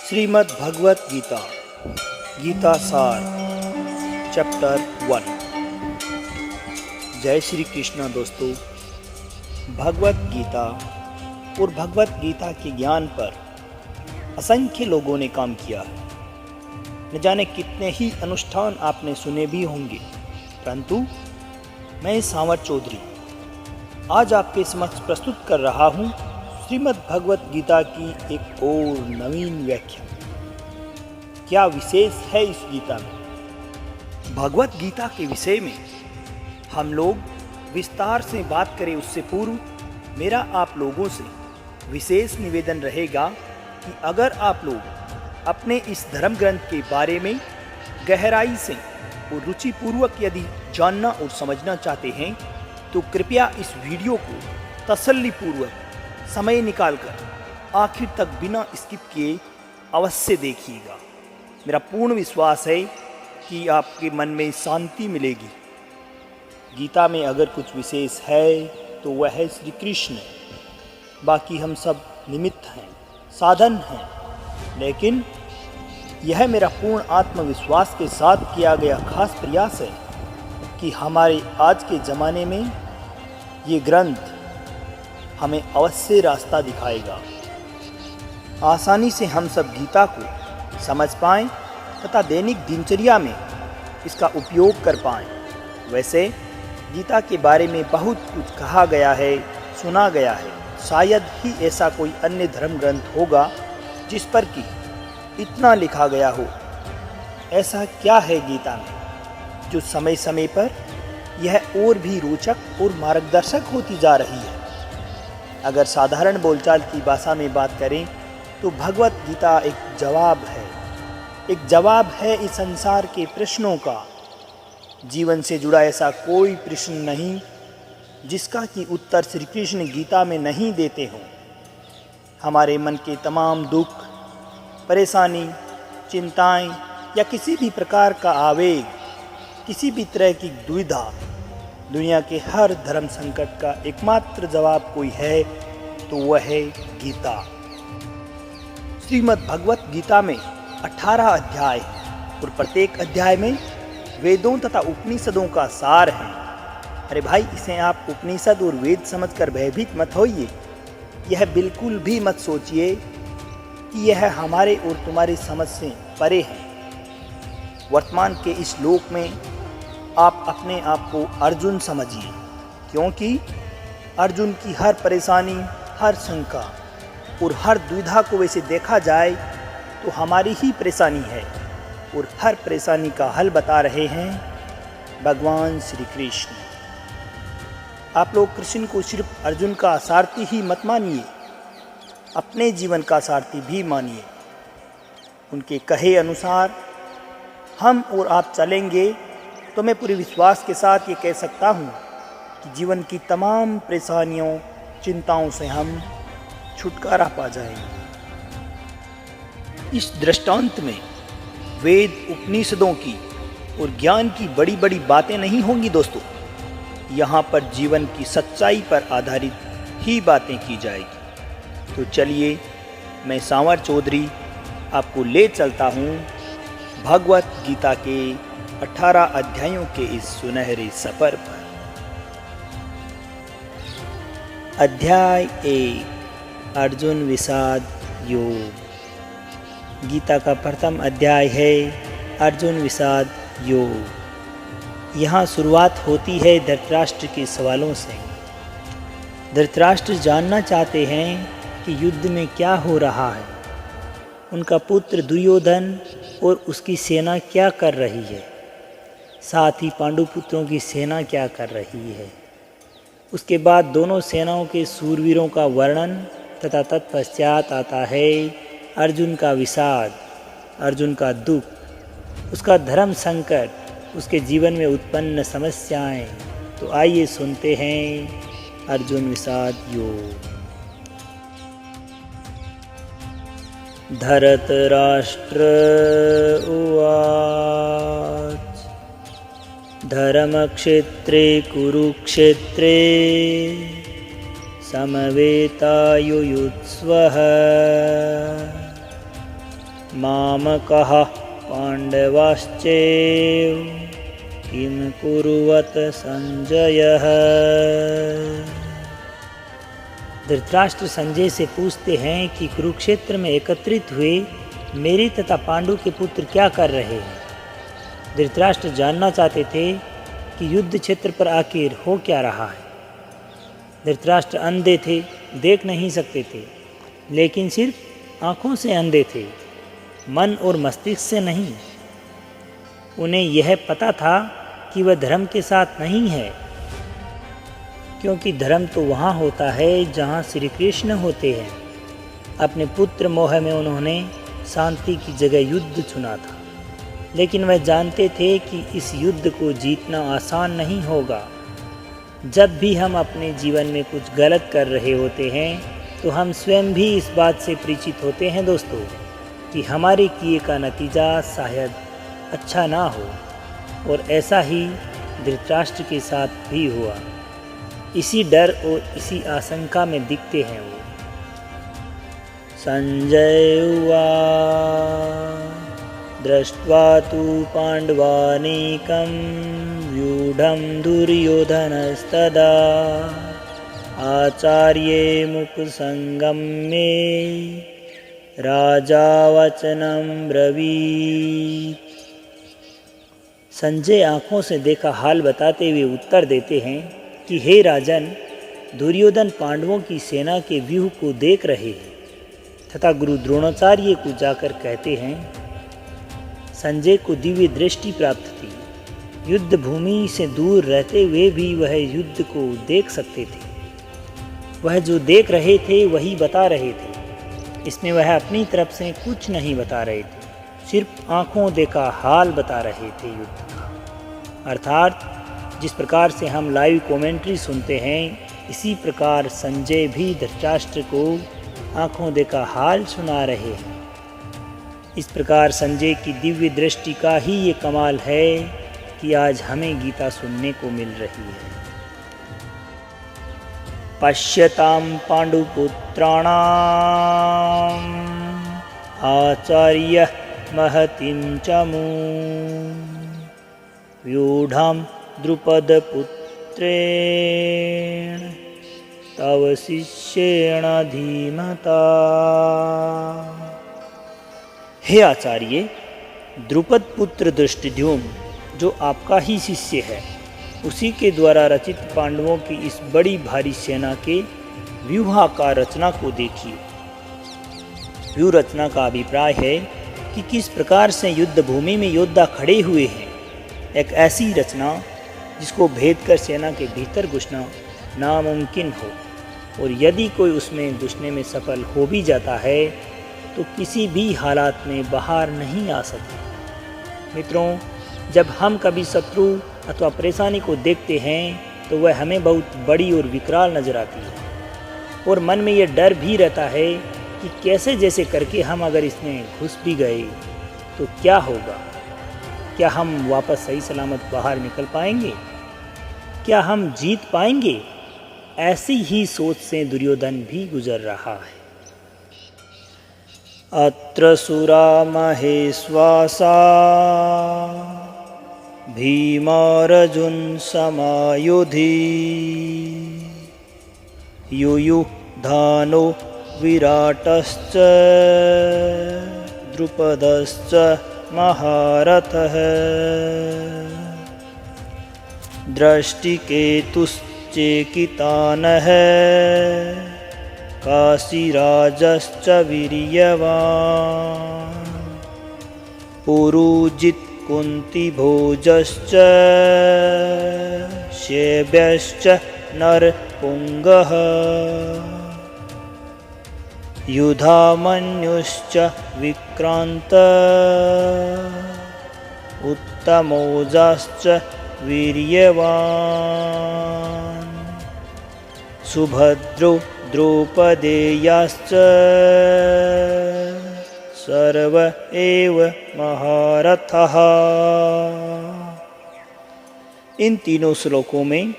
श्रीमद् भगवत गीता गीता सार चैप्टर 1। जय श्री कृष्ण दोस्तों। भगवत गीता और भगवत गीता के ज्ञान पर असंख्य लोगों ने काम किया है। न जाने कितने ही अनुष्ठान आपने सुने भी होंगे, परंतु मैं सांवर चौधरी आज आपके समक्ष प्रस्तुत कर रहा हूँ श्रीमद् भगवत गीता की एक और नवीन व्याख्या। क्या विशेष है इस गीता में? भगवत गीता के विषय में हम लोग विस्तार से बात करें उससे पूर्व मेरा आप लोगों से विशेष निवेदन रहेगा कि अगर आप लोग अपने इस धर्म ग्रंथ के बारे में गहराई से और रुचिपूर्वक यदि जानना और समझना चाहते हैं तो कृपया इस वीडियो को तसल्लीपूर्वक समय निकालकर आखिर तक बिना स्किप किए अवश्य देखिएगा। मेरा पूर्ण विश्वास है कि आपके मन में शांति मिलेगी। गीता में अगर कुछ विशेष है तो वह है श्री कृष्ण। बाकी हम सब निमित्त हैं, साधन हैं, लेकिन यह मेरा पूर्ण आत्मविश्वास के साथ किया गया खास प्रयास है कि हमारे आज के ज़माने में ये ग्रंथ हमें अवश्य रास्ता दिखाएगा। आसानी से हम सब गीता को समझ पाएं तथा दैनिक दिनचर्या में इसका उपयोग कर पाएं। वैसे गीता के बारे में बहुत कुछ कहा गया है, सुना गया है। शायद ही ऐसा कोई अन्य धर्म ग्रंथ होगा जिस पर कि इतना लिखा गया हो। ऐसा क्या है गीता में जो समय समय पर यह और भी रोचक और मार्गदर्शक होती जा रही है? अगर साधारण बोलचाल की भाषा में बात करें तो भगवत गीता एक जवाब है इस संसार के प्रश्नों का। जीवन से जुड़ा ऐसा कोई प्रश्न नहीं जिसका कि उत्तर श्री कृष्ण गीता में नहीं देते हों। हमारे मन के तमाम दुख, परेशानी, चिंताएं या किसी भी प्रकार का आवेग, किसी भी तरह की दुविधा, दुनिया के हर धर्म संकट का एकमात्र जवाब कोई है तो वह है गीता। श्रीमद् भगवत गीता में 18 अध्याय और प्रत्येक अध्याय में वेदों तथा उपनिषदों का सार है। अरे भाई, इसे आप उपनिषद और वेद समझकर भयभीत मत होइए। यह बिल्कुल भी मत सोचिए कि यह हमारे और तुम्हारी समझ से परे है। वर्तमान के इस लोक में आप अपने आप को अर्जुन समझिए, क्योंकि अर्जुन की हर परेशानी, हर शंका और हर दुविधा को वैसे देखा जाए तो हमारी ही परेशानी है और हर परेशानी का हल बता रहे हैं भगवान श्री कृष्ण। आप लोग कृष्ण को सिर्फ अर्जुन का सारथी ही मत मानिए, अपने जीवन का सारथी भी मानिए। उनके कहे अनुसार हम और आप चलेंगे तो मैं पूरे विश्वास के साथ ये कह सकता हूँ कि जीवन की तमाम परेशानियों, चिंताओं से हम छुटकारा पा जाएंगे। इस दृष्टांत में वेद उपनिषदों की और ज्ञान की बड़ी बड़ी बातें नहीं होंगी दोस्तों। यहाँ पर जीवन की सच्चाई पर आधारित ही बातें की जाएगी। तो चलिए, मैं सांवर चौधरी आपको ले चलता हूँ भगवत गीता के 18 अध्यायों के इस सुनहरे सफर पर। अध्याय 1, अर्जुन विषाद योग। गीता का प्रथम अध्याय है अर्जुन विषाद योग। यहाँ शुरुआत होती है धृतराष्ट्र के सवालों से। धृतराष्ट्र जानना चाहते हैं कि युद्ध में क्या हो रहा है, उनका पुत्र दुर्योधन और उसकी सेना क्या कर रही है, साथ ही पांडुपुत्रों की सेना क्या कर रही है। उसके बाद दोनों सेनाओं के सूरवीरों का वर्णन तथा तत्पश्चात आता है अर्जुन का विषाद, अर्जुन का दुख, उसका धर्म संकट, उसके जीवन में उत्पन्न समस्याएं। तो आइए सुनते हैं अर्जुन विषाद योग। धृतराष्ट्र उवाच धर्मक्षेत्रे कुरुक्षेत्रे समवेतायुयुत्स्वः मामकः पाण्डवाश्चैव किं कुर्वत संजयः। धृतराष्ट्र संजय से पूछते हैं कि कुरुक्षेत्र में एकत्रित हुए मेरे तथा पांडु के पुत्र क्या कर रहे हैं। धृतराष्ट्र जानना चाहते थे कि युद्ध क्षेत्र पर आखिर हो क्या रहा है। धृतराष्ट्र अंधे थे, देख नहीं सकते थे, लेकिन सिर्फ आँखों से अंधे थे, मन और मस्तिष्क से नहीं। उन्हें यह पता था कि वह धर्म के साथ नहीं है, क्योंकि धर्म तो वहाँ होता है जहाँ श्री कृष्ण होते हैं। अपने पुत्र मोह में उन्होंने शांति की जगह युद्ध चुना था, लेकिन वह जानते थे कि इस युद्ध को जीतना आसान नहीं होगा। जब भी हम अपने जीवन में कुछ गलत कर रहे होते हैं तो हम स्वयं भी इस बात से परिचित होते हैं दोस्तों कि हमारे किए का नतीजा शायद अच्छा ना हो, और ऐसा ही धृतराष्ट्र के साथ भी हुआ। इसी डर और इसी आशंका में दिखते हैं वो। संजय उवाच दृष्ट्वा तु पाण्डवानीकं व्यूढं दुर्योधनस्तदा आचार्ये मुपसंगम्ये राजा वचनं ब्रवीत्। संजय आँखों से देखा हाल बताते हुए उत्तर देते हैं कि हे राजन, दुर्योधन पांडवों की सेना के व्यूह को देख रहे हैं तथा गुरु द्रोणाचार्य को जाकर कहते हैं। संजय को दिव्य दृष्टि प्राप्त थी। युद्ध भूमि से दूर रहते हुए भी वह युद्ध को देख सकते थे। वह जो देख रहे थे वही बता रहे थे। इसमें वह अपनी तरफ से कुछ नहीं बता रहे थे, सिर्फ आंखों देखा हाल बता रहे थे युद्ध का। अर्थात जिस प्रकार से हम लाइव कमेंट्री सुनते हैं, इसी प्रकार संजय भी धृतराष्ट्र को आंखों देखा हाल सुना रहे हैं। इस प्रकार संजय की दिव्य दृष्टि का ही ये कमाल है कि आज हमें गीता सुनने को मिल रही है। पश्यतां पाण्डुपुत्राणाम् आचार्य महतिं चमूं व्यूढां द्रुपदपुत्रेण तव शिष्येण धीमता। हे आचार्य, द्रुपद पुत्र धृष्टद्युम्न जो आपका ही शिष्य है, उसी के द्वारा रचित पांडवों की इस बड़ी भारी सेना के व्यूहाकार रचना को देखिए। व्यूह रचना का अभिप्राय है कि किस प्रकार से युद्ध भूमि में योद्धा खड़े हुए हैं। एक ऐसी रचना जिसको भेद कर सेना के भीतर घुसना नामुमकिन हो, और यदि कोई उसमें घुसने में सफल हो भी जाता है तो किसी भी हालात में बाहर नहीं आ सकता। मित्रों, जब हम कभी शत्रु अथवा परेशानी को देखते हैं तो वह हमें बहुत बड़ी और विकराल नजर आती है, और मन में यह डर भी रहता है कि कैसे जैसे करके हम अगर इसमें घुस भी गए तो क्या होगा। क्या हम वापस सही सलामत बाहर निकल पाएंगे? क्या हम जीत पाएंगे? ऐसी ही सोच से दुर्योधन भी गुजर रहा है। अत्र सुरा महेश्वासा भीमार्जुन समायुधि युयुधानो विराटश्च द्रुपदश्च महारथः दृष्टिकेतुश्चेकितानः काशीराजश्च वीर्यवान् पुरुजित् कुन्तिभोजश्च शैब्यश्च नरपुङ्गः युधामन्युश्च विक्रान्त उत्तमौजाश्च वीर्यवान् सुभद्रो द्रौपदेयाश्च सर्व एव महारथः। इन तीनों श्लोकों में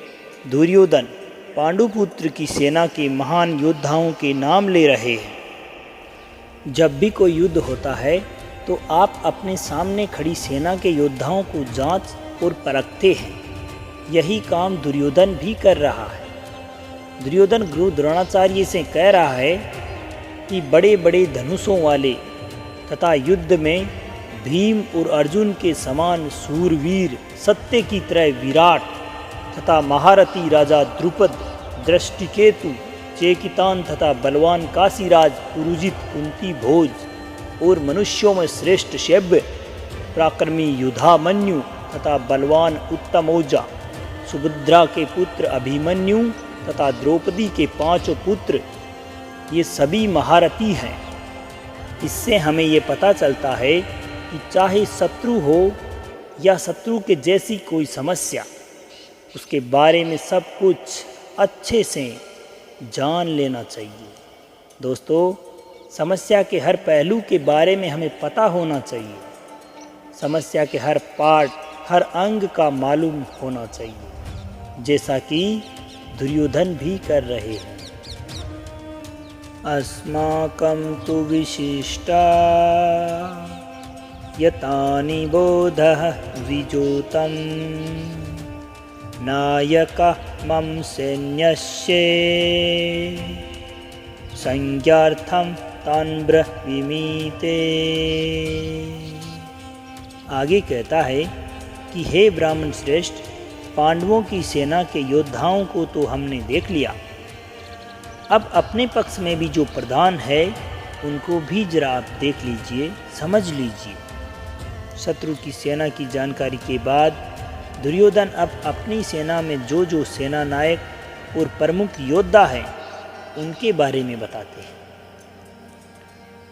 दुर्योधन पांडुपुत्र की सेना के महान योद्धाओं के नाम ले रहे हैं। जब भी कोई युद्ध होता है तो आप अपने सामने खड़ी सेना के योद्धाओं को जांच और परखते हैं। यही काम दुर्योधन भी कर रहा है। दुर्योधन गुरु द्रोणाचार्य से कह रहा है कि बड़े बड़े धनुषों वाले तथा युद्ध में भीम और अर्जुन के समान सूरवीर, सत्य की तरह विराट तथा महारथी राजा द्रुपद, दृष्टिकेतु, चेकितान तथा बलवान काशीराज पुरुजित, कुंती भोज और मनुष्यों में श्रेष्ठ शैब्य, पराक्रमी युधामन्यु तथा बलवान उत्तमौजा, सुभद्रा के पुत्र अभिमन्यु तथा द्रौपदी के 5 पुत्र, ये सभी महारथी हैं। इससे हमें ये पता चलता है कि चाहे शत्रु हो या शत्रु के जैसी कोई समस्या, उसके बारे में सब कुछ अच्छे से जान लेना चाहिए। दोस्तों, समस्या के हर पहलू के बारे में हमें पता होना चाहिए। समस्या के हर पार्ट, हर अंग का मालूम होना चाहिए, जैसा कि दुर्योधन भी कर रहे हैं। अस्माकं तु विशिष्टा यतानि बोधः विजोतं नायकः मम सैन्यस्य संज्ञार्थं तान् ब्रवीमीते। आगे कहता है कि हे ब्राह्मण श्रेष्ठ, पांडवों की सेना के योद्धाओं को तो हमने देख लिया, अब अपने पक्ष में भी जो प्रधान है उनको भी जरा आप देख लीजिए, समझ लीजिए। शत्रु की सेना की जानकारी के बाद दुर्योधन अब अपनी सेना में जो जो सेना नायक और प्रमुख योद्धा हैं उनके बारे में बताते हैं।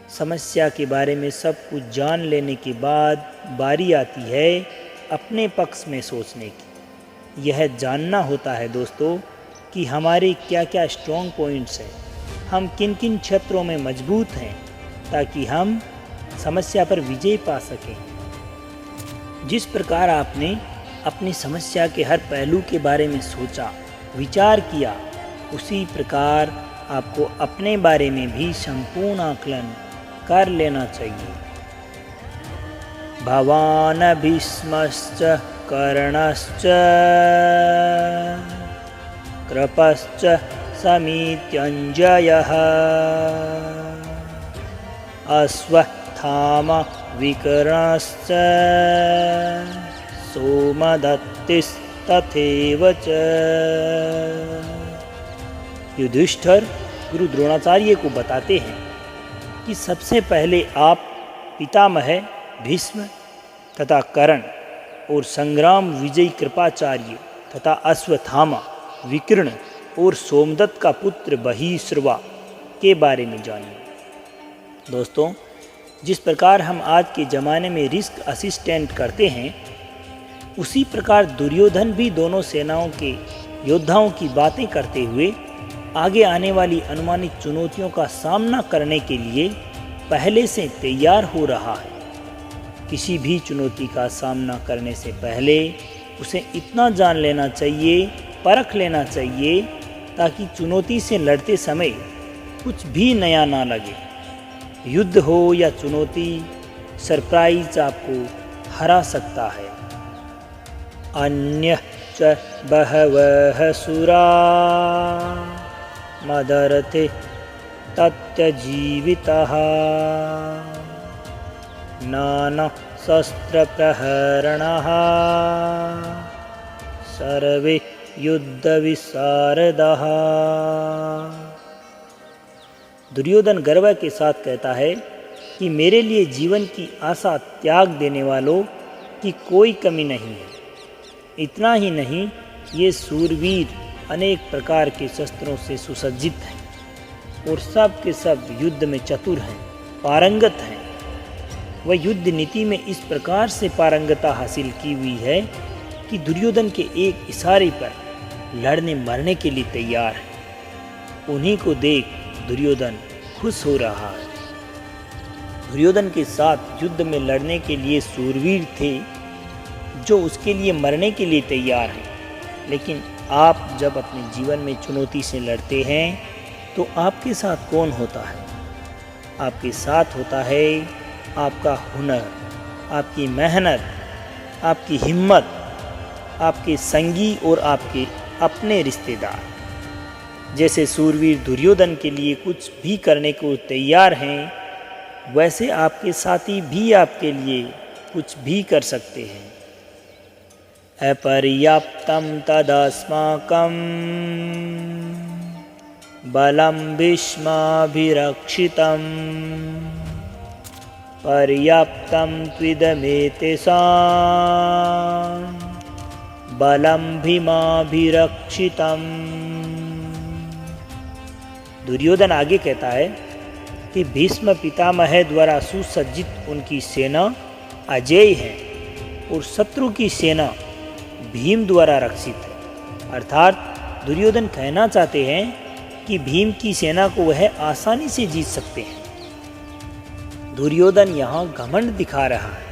समस्या के बारे में सब कुछ जान लेने के बाद बारी आती है अपने पक्ष में सोचने की। यह जानना होता है दोस्तों कि हमारे क्या क्या स्ट्रॉन्ग पॉइंट्स हैं, हम किन किन क्षेत्रों में मजबूत हैं, ताकि हम समस्या पर विजय पा सकें। जिस प्रकार आपने अपनी समस्या के हर पहलू के बारे में सोचा, विचार किया, उसी प्रकार आपको अपने बारे में भी संपूर्ण आकलन कर लेना चाहिए। भवान् भीष्मश्च कर्णश्च कृपश्च समित्यञ्जयः अश्वत्थामा विकर्णश्च सोमदत्तिस्तथैव च। युधिष्ठिर गुरु द्रोणाचार्य को बताते हैं कि सबसे पहले आप पितामह भीष्म तथा कर्ण और संग्राम विजयी कृपाचार्य तथा अश्वत्थामा, विकर्ण और सोमदत्त का पुत्र बहिश्रवा के बारे में जानिए। दोस्तों, जिस प्रकार हम आज के ज़माने में रिस्क असिस्टेंट करते हैं, उसी प्रकार दुर्योधन भी दोनों सेनाओं के योद्धाओं की बातें करते हुए आगे आने वाली अनुमानित चुनौतियों का सामना करने के लिए पहले से तैयार हो रहा है। किसी भी चुनौती का सामना करने से पहले उसे इतना जान लेना चाहिए, परख लेना चाहिए, ताकि चुनौती से लड़ते समय कुछ भी नया ना लगे। युद्ध हो या चुनौती, सरप्राइज आपको हरा सकता है। अन्य च बहवः सुरा मदरथे तत्यजीवितः नाना शस्त्रप्रहरणः सर्वे युद्धविशारदः। दुर्योधन गर्व के साथ कहता है कि मेरे लिए जीवन की आशा त्याग देने वालों की कोई कमी नहीं है। इतना ही नहीं, ये सूरवीर अनेक प्रकार के शस्त्रों से सुसज्जित हैं और सब के सब युद्ध में चतुर हैं, पारंगत हैं। वह युद्ध नीति में इस प्रकार से पारंगता हासिल की हुई है कि दुर्योधन के एक इशारे पर लड़ने मरने के लिए तैयार है। उन्हीं को देख दुर्योधन खुश हो रहा है। दुर्योधन के साथ युद्ध में लड़ने के लिए सूरवीर थे जो उसके लिए मरने के लिए तैयार हैं। लेकिन आप जब अपने जीवन में चुनौती से लड़ते हैं तो आपके साथ कौन होता है? आपके साथ होता है आपका हुनर, आपकी मेहनत, आपकी हिम्मत, आपके संगी और आपके अपने रिश्तेदार। जैसे सूरवीर दुर्योधन के लिए कुछ भी करने को तैयार हैं, वैसे आपके साथी भी आपके लिए कुछ भी कर सकते हैं। अपर्याप्तं तदस्माकं बलं भीष्माभिरक्षितं पर्याप्तं त्विदमेतेषां बलं भीमाभिरक्षितं। दुर्योधन आगे कहता है कि भीष्म पितामह द्वारा सुसज्जित उनकी सेना अजेय है और शत्रु की सेना भीम द्वारा रक्षित है। अर्थात दुर्योधन कहना चाहते हैं कि भीम की सेना को वह आसानी से जीत सकते हैं। दुर्योधन यहाँ घमंड दिखा रहा है,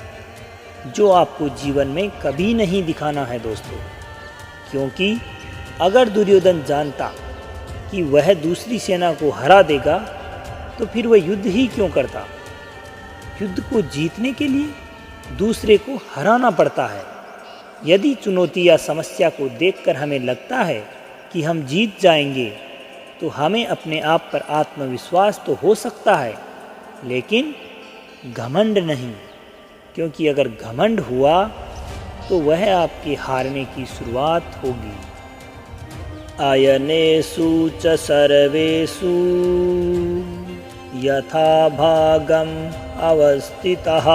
जो आपको जीवन में कभी नहीं दिखाना है दोस्तों। क्योंकि अगर दुर्योधन जानता कि वह दूसरी सेना को हरा देगा, तो फिर वह युद्ध ही क्यों करता। युद्ध को जीतने के लिए दूसरे को हराना पड़ता है। यदि चुनौती या समस्या को देखकर हमें लगता है कि हम जीत जाएंगे, तो हमें अपने आप पर आत्मविश्वास तो हो सकता है, लेकिन घमंड नहीं। क्योंकि अगर घमंड हुआ तो वह आपके हारने की शुरुआत होगी। आयनेषु च सर्वेषु यथा भागम अवस्थितः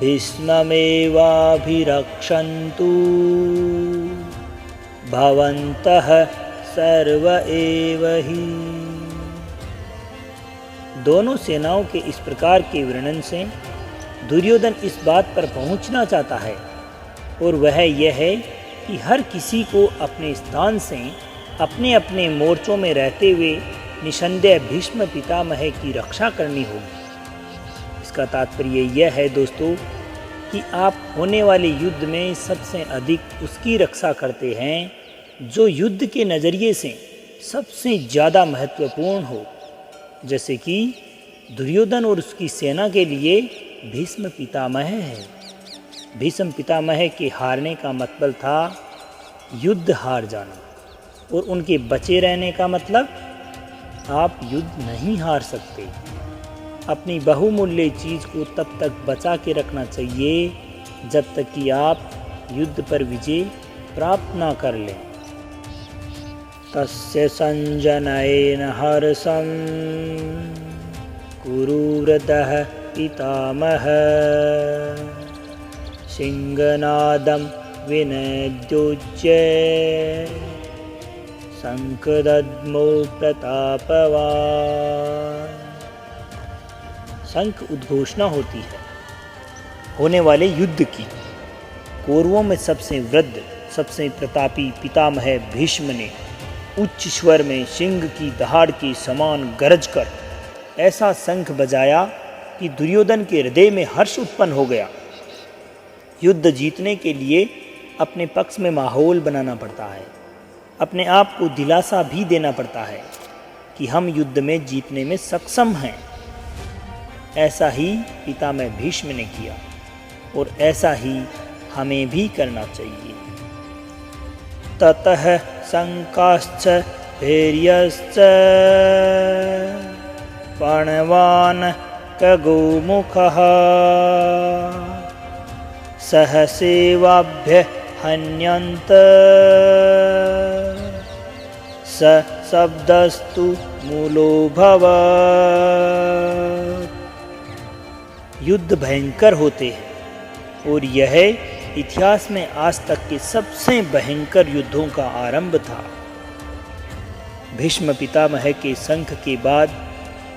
भीष्ममेवाभिरक्षन्तु भवन्तः सर्व एव हि। दोनों सेनाओं के इस प्रकार के वर्णन से दुर्योधन इस बात पर पहुंचना चाहता है, और वह यह है कि हर किसी को अपने स्थान से अपने अपने मोर्चों में रहते हुए निसंदेह भीष्म पितामह की रक्षा करनी होगी। इसका तात्पर्य यह है दोस्तों कि आप होने वाले युद्ध में सबसे अधिक उसकी रक्षा करते हैं जो युद्ध के नज़रिए से सबसे ज़्यादा महत्वपूर्ण हो। जैसे कि दुर्योधन और उसकी सेना के लिए भीष्म पितामह है। भीष्म पितामह के हारने का मतलब था युद्ध हार जाना, और उनके बचे रहने का मतलब आप युद्ध नहीं हार सकते। अपनी बहुमूल्य चीज़ को तब तक बचा के रखना चाहिए जब तक कि आप युद्ध पर विजय प्राप्त ना कर लें। तस्य संजनयेन हर्षं कुरुव्रतः पितामह सिंहनादं विनद्योच्य शंखदद्मो प्रतापवान्। शंख उद्घोषणा होती है होने वाले युद्ध की। कौरवों में सबसे वृद्ध, सबसे प्रतापी पितामह भीष्म ने उच्च स्वर में सिंह की दहाड़ के समान गरज कर ऐसा शंख बजाया कि दुर्योधन के हृदय में हर्ष उत्पन्न हो गया। युद्ध जीतने के लिए अपने पक्ष में माहौल बनाना पड़ता है, अपने आप को दिलासा भी देना पड़ता है कि हम युद्ध में जीतने में सक्षम हैं। ऐसा ही पितामह भीष्म ने किया, और ऐसा ही हमें भी करना चाहिए। ततः शंकाश्च भैर्यश्च पणवान् खगोमुखः सहसेवाभ्य हन्यन्त स शब्दस्तु मूलो भवत्। युद्ध भयंकर होते हैं, और यह इतिहास में आज तक के सबसे भयंकर युद्धों का आरंभ था। भीष्म पितामह के शंख के बाद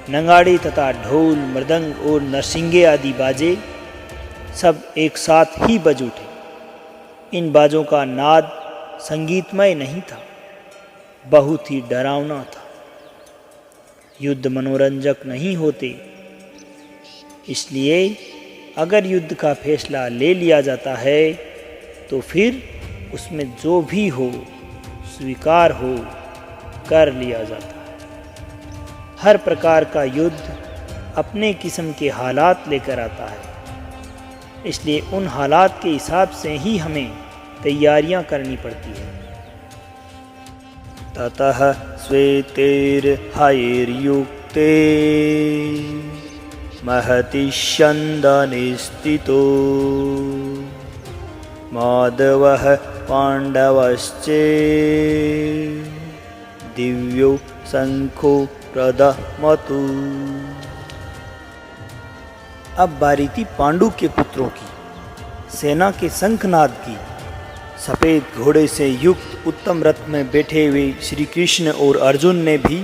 नगाड़े तथा ढोल, मृदंग और नरसिंगे आदि बाजे सब एक साथ ही बज उठे। इन बाजों का नाद संगीतमय नहीं था, बहुत ही डरावना था। युद्ध मनोरंजक नहीं होते, इसलिए अगर युद्ध का फैसला ले लिया जाता है तो फिर उसमें जो भी हो स्वीकार हो कर लिया जाता है। हर प्रकार का युद्ध अपने किस्म के हालात लेकर आता है, इसलिए उन हालात के हिसाब से ही हमें तैयारियां करनी पड़ती है। ततः श्वेतैर्हयैर्युक्ते महति स्यन्दने स्थितो माधवः पाण्डवश्चेत् दिव्यो शंखो प्रदमतु। अब बारी थी पांडु के पुत्रों की। सेना के शंखनाद की। सफ़ेद घोड़े से युक्त उत्तम रथ में बैठे हुए श्री कृष्ण और अर्जुन ने भी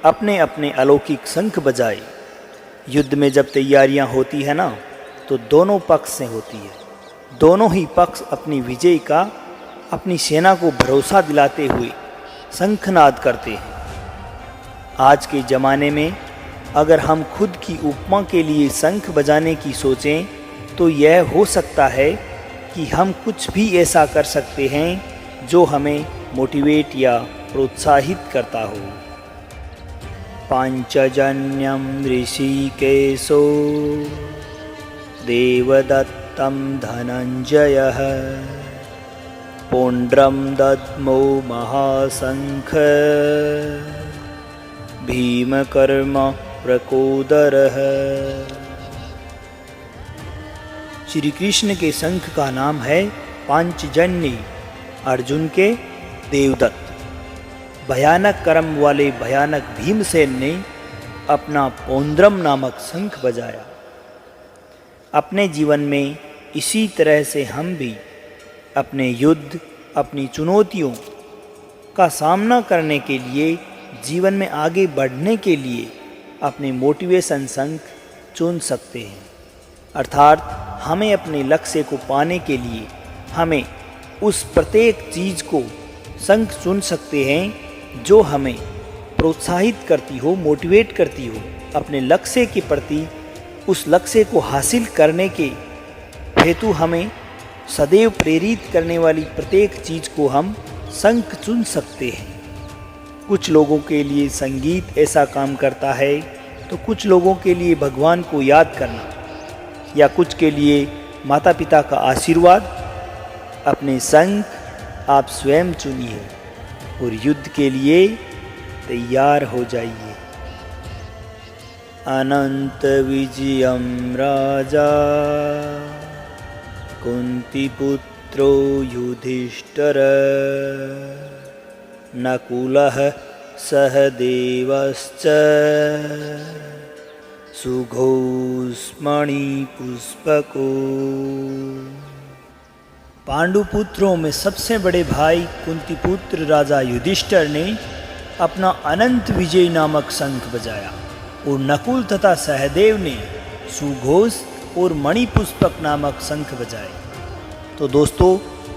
अपने अपने अलौकिक शंख बजाए। युद्ध में जब तैयारियां होती है ना, तो दोनों पक्ष से होती है। दोनों ही पक्ष अपनी विजय का अपनी सेना को भरोसा दिलाते हुए शंखनाद करते हैं। आज के ज़माने में अगर हम खुद की उपमा के लिए शंख बजाने की सोचें, तो यह हो सकता है कि हम कुछ भी ऐसा कर सकते हैं जो हमें मोटिवेट या प्रोत्साहित करता हो। पांचजन्यम ऋषिकेशो देवदत्तं धनंजयः पौंड्रम दद्मो महाशंख भीमकर्म प्रकोदरः। श्री कृष्ण के शंख का नाम है पांचजन्य, अर्जुन के देवदत्त। भयानक कर्म वाले भयानक भीमसेन ने अपना पौंड्रम नामक शंख बजाया। अपने जीवन में इसी तरह से हम भी अपने युद्ध, अपनी चुनौतियों का सामना करने के लिए, जीवन में आगे बढ़ने के लिए अपने मोटिवेशन शंख चुन सकते हैं। अर्थात हमें अपने लक्ष्य को पाने के लिए हमें उस प्रत्येक चीज़ को शंख चुन सकते हैं जो हमें प्रोत्साहित करती हो, मोटिवेट करती हो। अपने लक्ष्य के प्रति, उस लक्ष्य को हासिल करने के हेतु हमें सदैव प्रेरित करने वाली प्रत्येक चीज़ को हम शंख चुन सकते हैं। कुछ लोगों के लिए संगीत ऐसा काम करता है, तो कुछ लोगों के लिए भगवान को याद करना, या कुछ के लिए माता पिता का आशीर्वाद। अपने शंख आप स्वयं चुनिए और युद्ध के लिए तैयार हो जाइए। अनंत विजयम राजा कुंती पुत्रो युधिष्ठिर नकुलः सहदेवश्च सुघोषमणिपुष्पको। पांडुपुत्रों में सबसे बड़े भाई कुंती पुत्र राजा युधिष्ठिर ने अपना अनंत विजय नामक शंख बजाया और नकुल तथा सहदेव ने सुघोष और मणिपुष्पक नामक शंख बजाए। तो दोस्तों,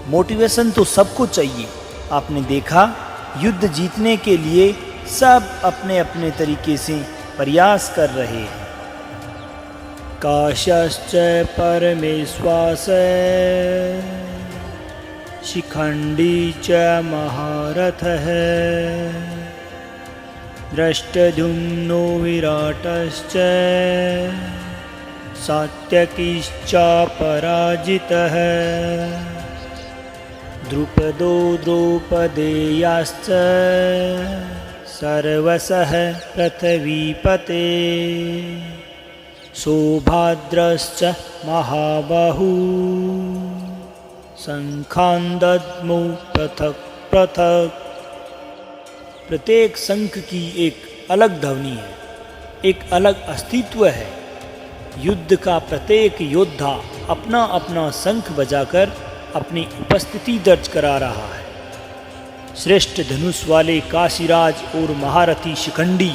मोटिवेशन तो सबको चाहिए। आपने देखा, युद्ध जीतने के लिए सब अपने अपने तरीके से प्रयास कर रहे हैं। काशश्च परमेश्वास शिखंडी च महारथः दृष्टद्युम्नो विराटश्च सात्यकीश्च पराजितः द्रुपदो द्रौपदेयाश्च सर्वशः पृथ्वीपते सौभद्रश्च महाबाहु शंखान् दद्मो पृथक् पृथक्। प्रत्येक शंख की एक अलग ध्वनि है, एक अलग अस्तित्व है। युद्ध का प्रत्येक योद्धा अपना अपना शंख बजाकर अपनी उपस्थिति दर्ज करा रहा है। श्रेष्ठ धनुष वाले काशीराज और महारथी शिखंडी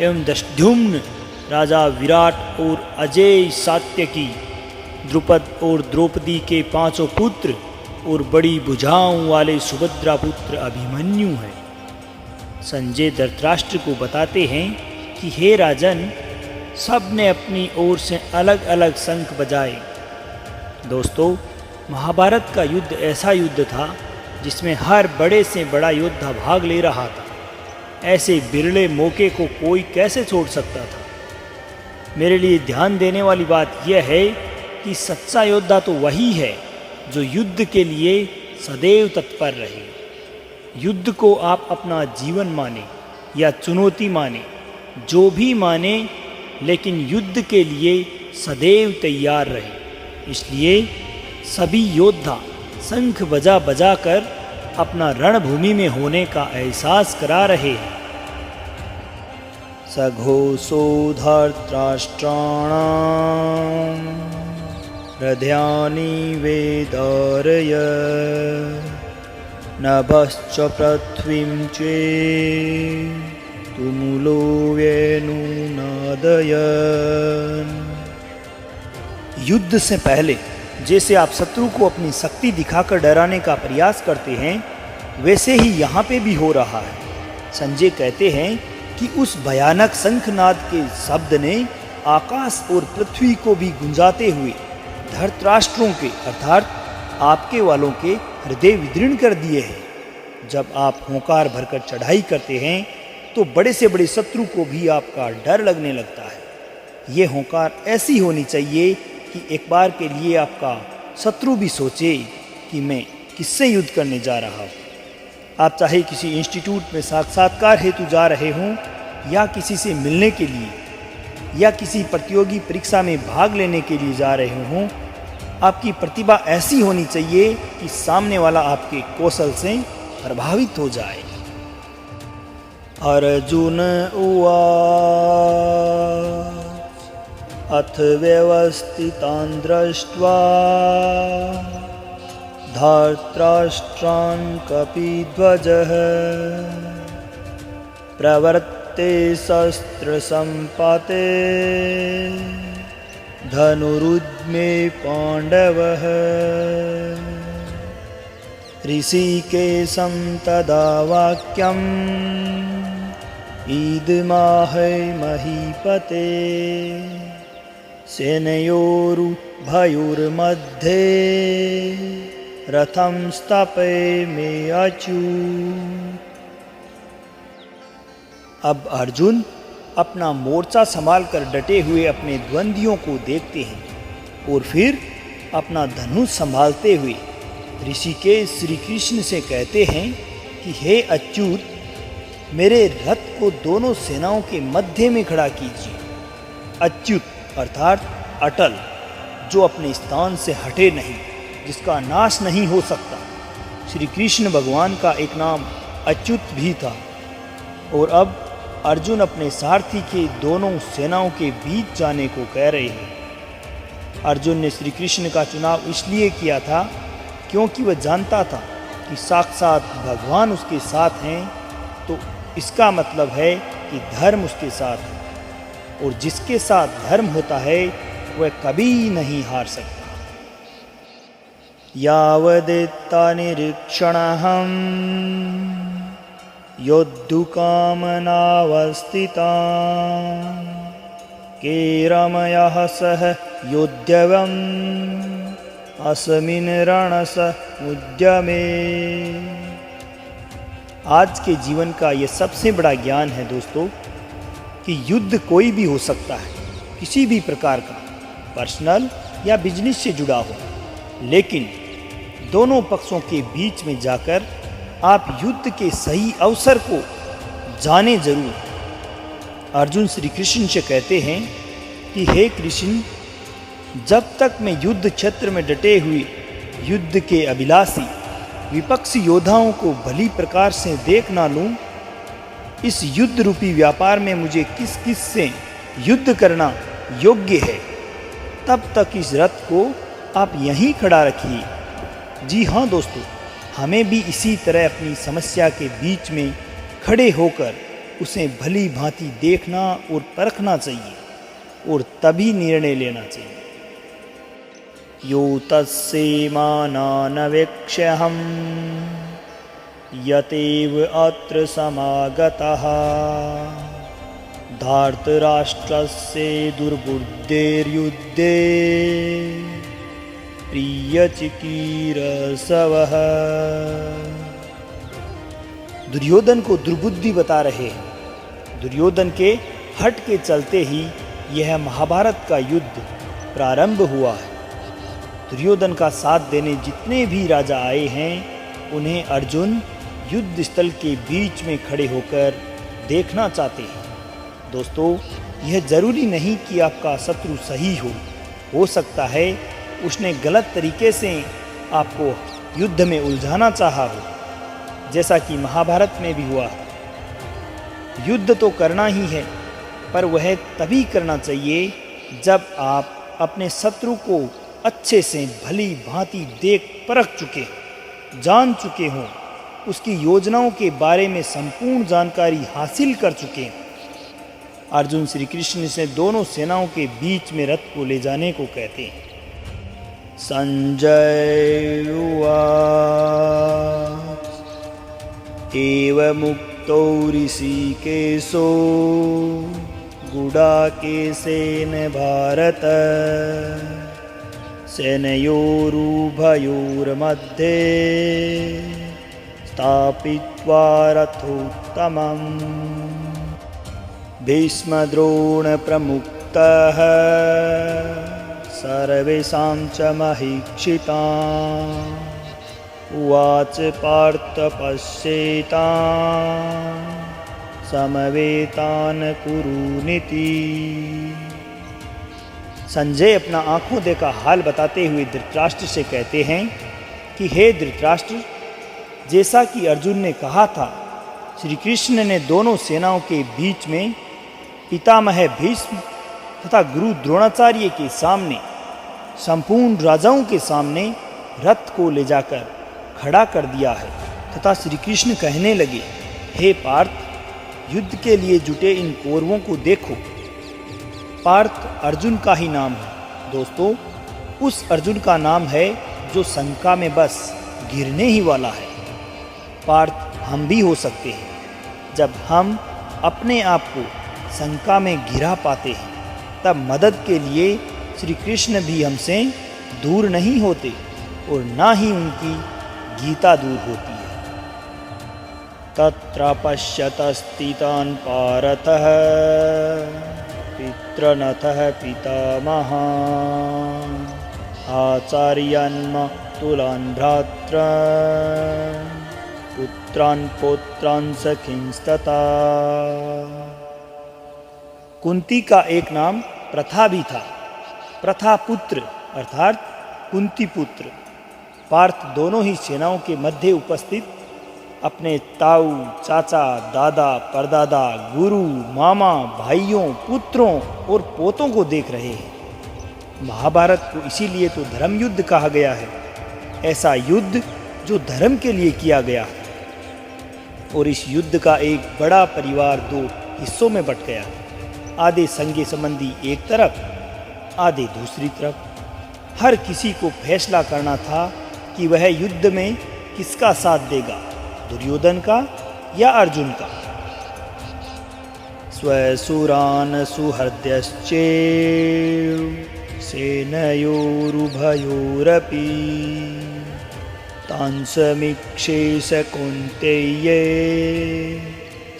एवं दशद्युम्न, राजा विराट और अजेय सात्यकी, द्रुपद और द्रौपदी के पांचों पुत्र और बड़ी भुजाओं वाले सुभद्रा पुत्र अभिमन्यु हैं। संजय धृतराष्ट्र को बताते हैं कि हे राजन, सब ने अपनी ओर से अलग अलग शंख बजाए। दोस्तों, महाभारत का युद्ध ऐसा युद्ध था जिसमें हर बड़े से बड़ा योद्धा भाग ले रहा था। ऐसे बिरले मौके को कोई कैसे छोड़ सकता था। मेरे लिए ध्यान देने वाली बात यह है कि सच्चा योद्धा तो वही है जो युद्ध के लिए सदैव तत्पर रहे। युद्ध को आप अपना जीवन माने या चुनौती माने, जो भी माने, लेकिन युद्ध के लिए सदैव तैयार रहे। इसलिए सभी योद्धा शंख बजा बजा कर अपना रणभूमि में होने का एहसास करा रहे हैं। सघोषो धर्तराष्ट्राणां हृदयानि वेदारय नभश्च पृथ्वीं चे तुमुलो वेणुनादयन्। युद्ध से पहले जैसे आप शत्रु को अपनी शक्ति दिखाकर डराने का प्रयास करते हैं, वैसे ही यहाँ पे भी हो रहा है। संजय कहते हैं कि उस भयानक शंखनाद के शब्द ने आकाश और पृथ्वी को भी गुंजाते हुए धृतराष्ट्रों के अर्थात आपके वालों के हृदय विदीर्ण कर दिए हैं। जब आप होंकार भरकर चढ़ाई करते हैं तो बड़े से बड़े शत्रु को भी आपका डर लगने लगता है। ये होंकार ऐसी होनी चाहिए कि एक बार के लिए आपका शत्रु भी सोचे कि मैं किससे युद्ध करने जा रहा हूँ। आप चाहे किसी इंस्टीट्यूट में साक्षात्कार हेतु जा रहे हों या किसी से मिलने के लिए या किसी प्रतियोगी परीक्षा में भाग लेने के लिए जा रहे हों, आपकी प्रतिभा ऐसी होनी चाहिए कि सामने वाला आपके कौशल से प्रभावित हो जाए। अर्जुन उवाच अथ व्यवस्थितान् दृष्ट्वा धर्तराष्ट्रान् कपिध्वजः प्रवर्ते शस्त्रसम्पाते धनुरुद्मे पाण्डवः ऋषिकेशं तदा वाक्यम् ईदमाह महीपते सेनयोरुभयोर्मध्ये रथं स्थापयामि अच्युत। अब अर्जुन अपना मोर्चा संभालकर डटे हुए अपने द्वंद्वियों को देखते हैं और फिर अपना धनुष संभालते हुए ऋषिकेश श्री कृष्ण से कहते हैं कि हे अच्युत, मेरे रथ को दोनों सेनाओं के मध्य में खड़ा कीजिए। अच्युत अर्थात अटल, जो अपने स्थान से हटे नहीं, जिसका नाश नहीं हो सकता। श्री कृष्ण भगवान का एक नाम अच्युत भी था। और अब अर्जुन अपने सारथी के दोनों सेनाओं के बीच जाने को कह रहे हैं। अर्जुन ने श्री कृष्ण का चुनाव इसलिए किया था क्योंकि वह जानता था कि साक्षात भगवान उसके साथ हैं, तो इसका मतलब है कि धर्म उसके साथ है, और जिसके साथ धर्म होता है वह कभी नहीं हार सकता। यावदेता निरीक्षणहं योद्धुकामनावस्थितान् केरमयः सह योद्धव्यम् अस्मिन् रणसमुद्यमे। आज के जीवन का यह सबसे बड़ा ज्ञान है दोस्तों कि युद्ध कोई भी हो सकता है, किसी भी प्रकार का, पर्सनल या बिजनेस से जुड़ा हो, लेकिन दोनों पक्षों के बीच में जाकर आप युद्ध के सही अवसर को जाने जरूर। अर्जुन श्री कृष्ण से कहते हैं कि हे कृष्ण, जब तक मैं युद्ध क्षेत्र में डटे हुए युद्ध के अभिलाषी विपक्षी योद्धाओं को भली प्रकार से देख ना लूं, इस युद्ध रूपी व्यापार में मुझे किस किस से युद्ध करना योग्य है, तब तक इस रथ को आप यहीं खड़ा रखिए। जी हाँ दोस्तों, हमें भी इसी तरह अपनी समस्या के बीच में खड़े होकर उसे भली भांति देखना और परखना चाहिए और तभी निर्णय लेना चाहिए। यो तस्सेमानानवेक्ष्यहं यतेव अत्र समागतः धार्तराष्ट्रस्य दुर्बुद्धेर्युद्धे प्रियचिकीरसवः। दुर्योधन को दुर्बुद्धि बता रहे हैं। दुर्योधन के हट के चलते ही यह महाभारत का युद्ध प्रारंभ हुआ है। दुर्योधन का साथ देने जितने भी राजा आए हैं, उन्हें अर्जुन युद्ध स्थल के बीच में खड़े होकर देखना चाहते हैं। दोस्तों, यह ज़रूरी नहीं कि आपका शत्रु सही हो सकता है उसने गलत तरीके से आपको युद्ध में उलझाना चाहा हो, जैसा कि महाभारत में भी हुआ। युद्ध तो करना ही है, पर वह तभी करना चाहिए जब आप अपने शत्रु को अच्छे से भली भांति देख परख चुके, जान चुके हों, उसकी योजनाओं के बारे में संपूर्ण जानकारी हासिल कर चुके। अर्जुन श्री कृष्ण से दोनों सेनाओं के बीच में रथ को ले जाने को कहते हैं। संजय उवाच एवमुक्तो ऋषिकेशो गुडाकेशेन भारत सेनयोरुभयोर्मध्ये स्थापित्वा रथोत्तमम् भीष्मद्रोणप्रमुक्तः सर्वेषां च महीक्षितान् उवाच पार्थ पश्येतान् समवेतान् कुरुनीति। संजय अपना आंखों देखा हाल बताते हुए धृतराष्ट्र से कहते हैं कि हे धृतराष्ट्र, जैसा कि अर्जुन ने कहा था, श्री कृष्ण ने दोनों सेनाओं के बीच में पितामह भीष्म तथा गुरु द्रोणाचार्य के सामने, संपूर्ण राजाओं के सामने रथ को ले जाकर खड़ा कर दिया है तथा श्री कृष्ण कहने लगे, हे पार्थ, युद्ध के लिए जुटे इन कौरवों को देखो। पार्थ अर्जुन का ही नाम है। दोस्तों, उस अर्जुन का नाम है जो शंका में बस गिरने ही वाला है। पार्थ हम भी हो सकते हैं जब हम अपने आप को शंका में गिरा पाते हैं, तब मदद के लिए श्री कृष्ण भी हमसे दूर नहीं होते और ना ही उनकी गीता दूर होती है। तत्र पश्यतस्थितान् पारतः पितृनथः पितामहान् आचार्यान् मातुलान् भ्रातॄन् पुत्रान् पौत्रान् सखींस्तथा। कुंती का एक नाम प्रथा भी था। प्रथा पुत्र अर्थात कुंती पुत्र पार्थ दोनों ही सेनाओं के मध्य उपस्थित अपने ताऊ, चाचा, दादा, परदादा, गुरु, मामा, भाइयों, पुत्रों और पोतों को देख रहे हैं। महाभारत को इसीलिए तो धर्म युद्ध कहा गया है। ऐसा युद्ध जो धर्म के लिए किया गया है। और इस युद्ध का एक बड़ा परिवार दो हिस्सों में बट गया। आधे संगे संबंधी एक तरफ, आधे दूसरी तरफ। हर किसी को फैसला करना था कि वह युद्ध में किसका साथ देगा, दुर्योधन का या अर्जुन का। स्वसुरान् सुहृद्यश्चैव सेनयोरुभयोरपि तान् समीक्षेष कौन्तेय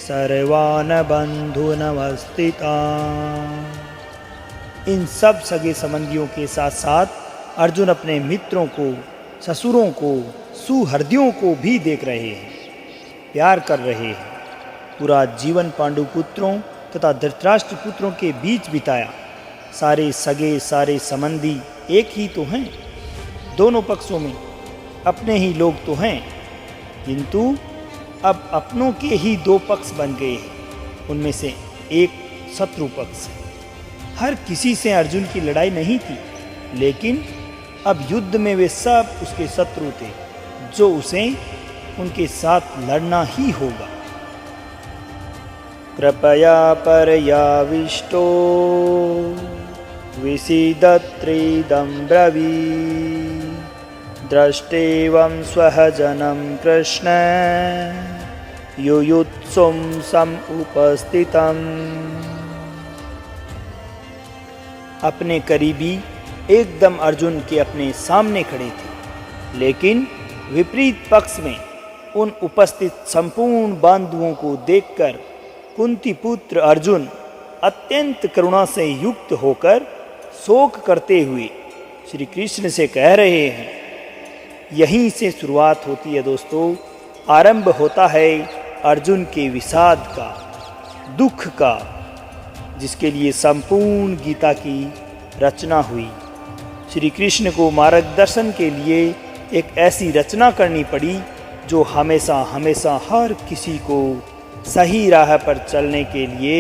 सर्वान् बन्धूनवस्थितान्। इन सब सगे संबंधियों के साथ साथ अर्जुन अपने मित्रों को, ससुरों को, सुहृदयों को भी देख रहे हैं, प्यार कर रहे हैं। पूरा जीवन पांडु पुत्रों तथा धृतराष्ट्र पुत्रों के बीच बिताया। सारे सगे, सारे संबंधी एक ही तो हैं। दोनों पक्षों में अपने ही लोग तो हैं, किंतु अब अपनों के ही दो पक्ष बन गए हैं। उनमें से एक शत्रु पक्ष है। हर किसी से अर्जुन की लड़ाई नहीं थी, लेकिन अब युद्ध में वे सब उसके शत्रु थे, जो उसे उनके साथ लड़ना ही होगा। कृपया पर्याविष्टो विसीदत्रीदं ब्रवीत् दृष्टेवं स्वजनं कृष्ण युयुत्सुं समुपस्थितम्। अपने करीबी एकदम अर्जुन के अपने सामने खड़े थे, लेकिन विपरीत पक्ष में उन उपस्थित संपूर्ण बांधवों को देखकर कुंती पुत्र अर्जुन अत्यंत करुणा से युक्त होकर शोक करते हुए श्री कृष्ण से कह रहे हैं। यहीं से शुरुआत होती है दोस्तों, आरंभ होता है अर्जुन के विषाद का, दुख का, जिसके लिए संपूर्ण गीता की रचना हुई। श्री कृष्ण को मार्गदर्शन के लिए एक ऐसी रचना करनी पड़ी जो हमेशा हमेशा हर किसी को सही राह पर चलने के लिए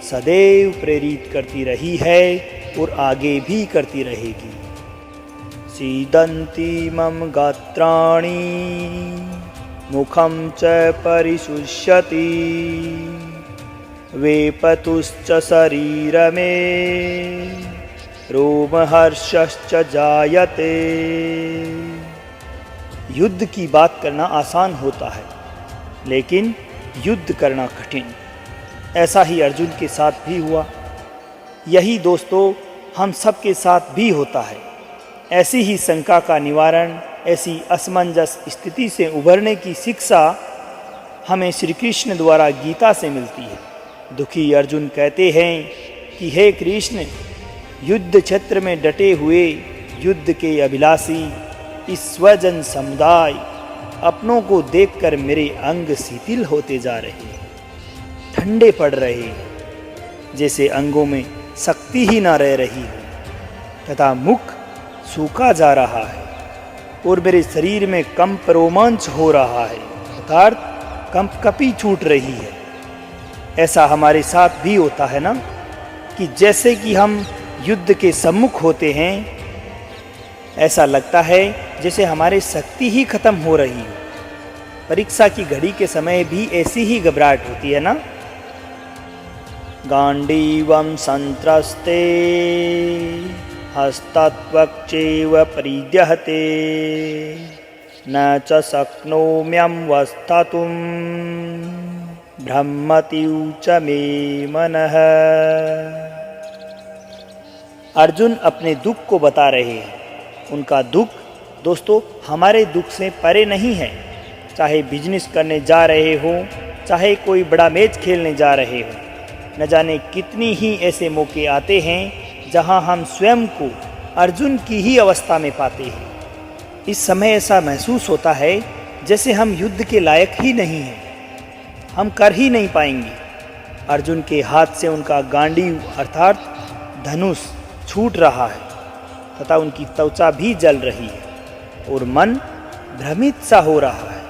सदैव प्रेरित करती रही है और आगे भी करती रहेगी। सीदन्ति मम गात्राणि मुखं च परिशुष्यति वेपतुश्च शरीर में रोमहर्षश्च जायते। युद्ध की बात करना आसान होता है, लेकिन युद्ध करना कठिन। ऐसा ही अर्जुन के साथ भी हुआ। यही दोस्तों हम सबके साथ भी होता है। ऐसी ही शंका का निवारण, ऐसी असमंजस स्थिति से उभरने की शिक्षा हमें श्री कृष्ण द्वारा गीता से मिलती है। दुखी अर्जुन कहते हैं कि हे कृष्ण, युद्ध क्षेत्र में डटे हुए युद्ध के अभिलाषी इस स्वजन समुदाय अपनों को देखकर मेरे अंग शिथिल होते जा रहे हैं, ठंडे पड़ रहे हैं, जैसे अंगों में शक्ति ही ना रह रही हो, तथा मुख सूखा जा रहा है और मेरे शरीर में कंप रोमांच हो रहा है, अर्थात कंपकपी छूट रही है। ऐसा हमारे साथ भी होता है ना, कि जैसे कि हम युद्ध के सम्मुख होते हैं, ऐसा लगता है जैसे हमारी शक्ति ही खत्म हो रही हो। परीक्षा की घड़ी के समय भी ऐसी ही घबराहट होती है ना। गांडीवं संत्रस्ते हस्तत्वक्चैव परिदहते न च शक्नोम्यं वस्तुं भ्रमति च मे मनः। अर्जुन अपने दुख को बता रहे हैं। उनका दुख दोस्तों हमारे दुख से परे नहीं है। चाहे बिजनेस करने जा रहे हो, चाहे कोई बड़ा मैच खेलने जा रहे हो, न जाने कितनी ही ऐसे मौके आते हैं जहां हम स्वयं को अर्जुन की ही अवस्था में पाते हैं। इस समय ऐसा महसूस होता है जैसे हम युद्ध के लायक ही नहीं हैं, हम कर ही नहीं पाएंगे। अर्जुन के हाथ से उनका गांडीव अर्थात धनुष छूट रहा है तथा उनकी त्वचा भी जल रही है और मन भ्रमित सा हो रहा है,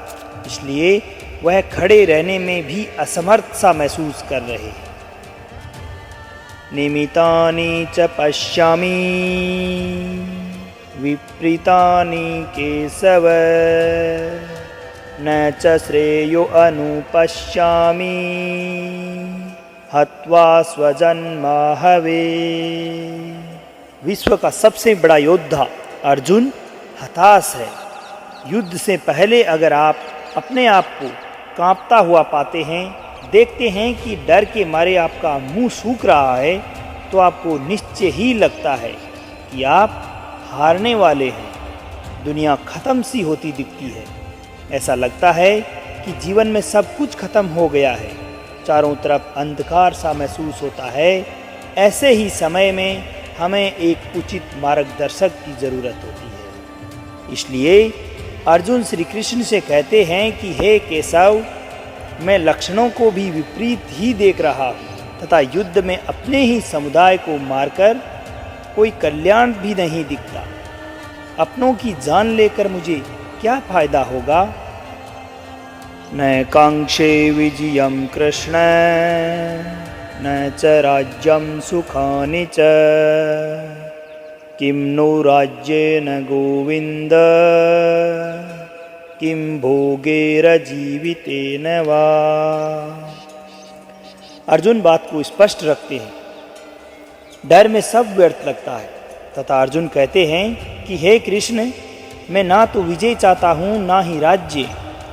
इसलिए वह खड़े रहने में भी असमर्थ सा महसूस कर रहे हैं। निमितानि च पश्यामि विपरीतानि केशव न च श्रेयो अनुपश्यामि हत्वा स्वजन्माहवे। विश्व का सबसे बड़ा योद्धा अर्जुन हताश है। युद्ध से पहले अगर आप अपने आप को कांपता हुआ पाते हैं, देखते हैं कि डर के मारे आपका मुंह सूख रहा है, तो आपको निश्चय ही लगता है कि आप हारने वाले हैं। दुनिया खत्म सी होती दिखती है। ऐसा लगता है कि जीवन में सब कुछ खत्म हो गया है, चारों तरफ अंधकार सा महसूस होता है। ऐसे ही समय में हमें एक उचित मार्गदर्शक की ज़रूरत होती है। इसलिए अर्जुन श्री कृष्ण से कहते हैं कि हे केशव, मैं लक्षणों को भी विपरीत ही देख रहा हूँ तथा युद्ध में अपने ही समुदाय को मारकर कोई कल्याण भी नहीं दिखता। अपनों की जान लेकर मुझे क्या फायदा होगा। न कांक्षे विजयं कृष्ण न च राज्यं सुखानि च किं नो राज्येन गोविंद किं भोगैर्जीवितेन वा। अर्जुन बात को स्पष्ट रखते हैं। डर में सब व्यर्थ लगता है तथा अर्जुन कहते हैं कि हे कृष्ण, मैं ना तो विजय चाहता हूँ ना ही राज्य।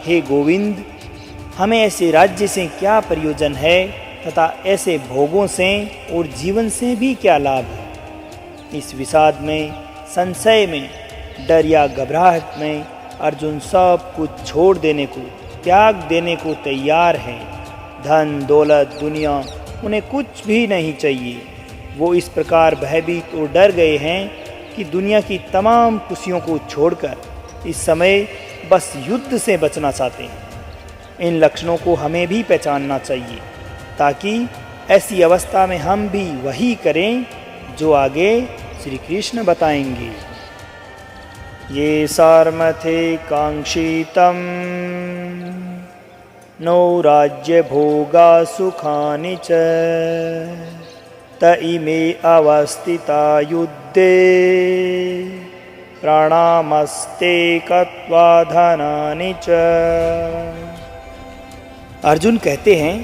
हे गोविंद, हमें ऐसे राज्य से क्या प्रयोजन है तथा ऐसे भोगों से और जीवन से भी क्या लाभ है। इस विषाद में, संशय में, डर या घबराहट में अर्जुन सब कुछ छोड़ देने को, त्याग देने को तैयार है। धन, दौलत, दुनिया उन्हें कुछ भी नहीं चाहिए। वो इस प्रकार भयभीत और डर गए हैं कि दुनिया की तमाम खुशियों को छोड़कर इस समय बस युद्ध से बचना चाहते हैं। इन लक्षणों को हमें भी पहचानना चाहिए ताकि ऐसी अवस्था में हम भी वही करें जो आगे श्री कृष्ण बताएंगे। ये सारमथे कांक्षितम नो राज्य भोगा सुखानि च त इमे अवस्थिता युद्धे प्राणामस्ते कत्वा धनानि च। अर्जुन कहते हैं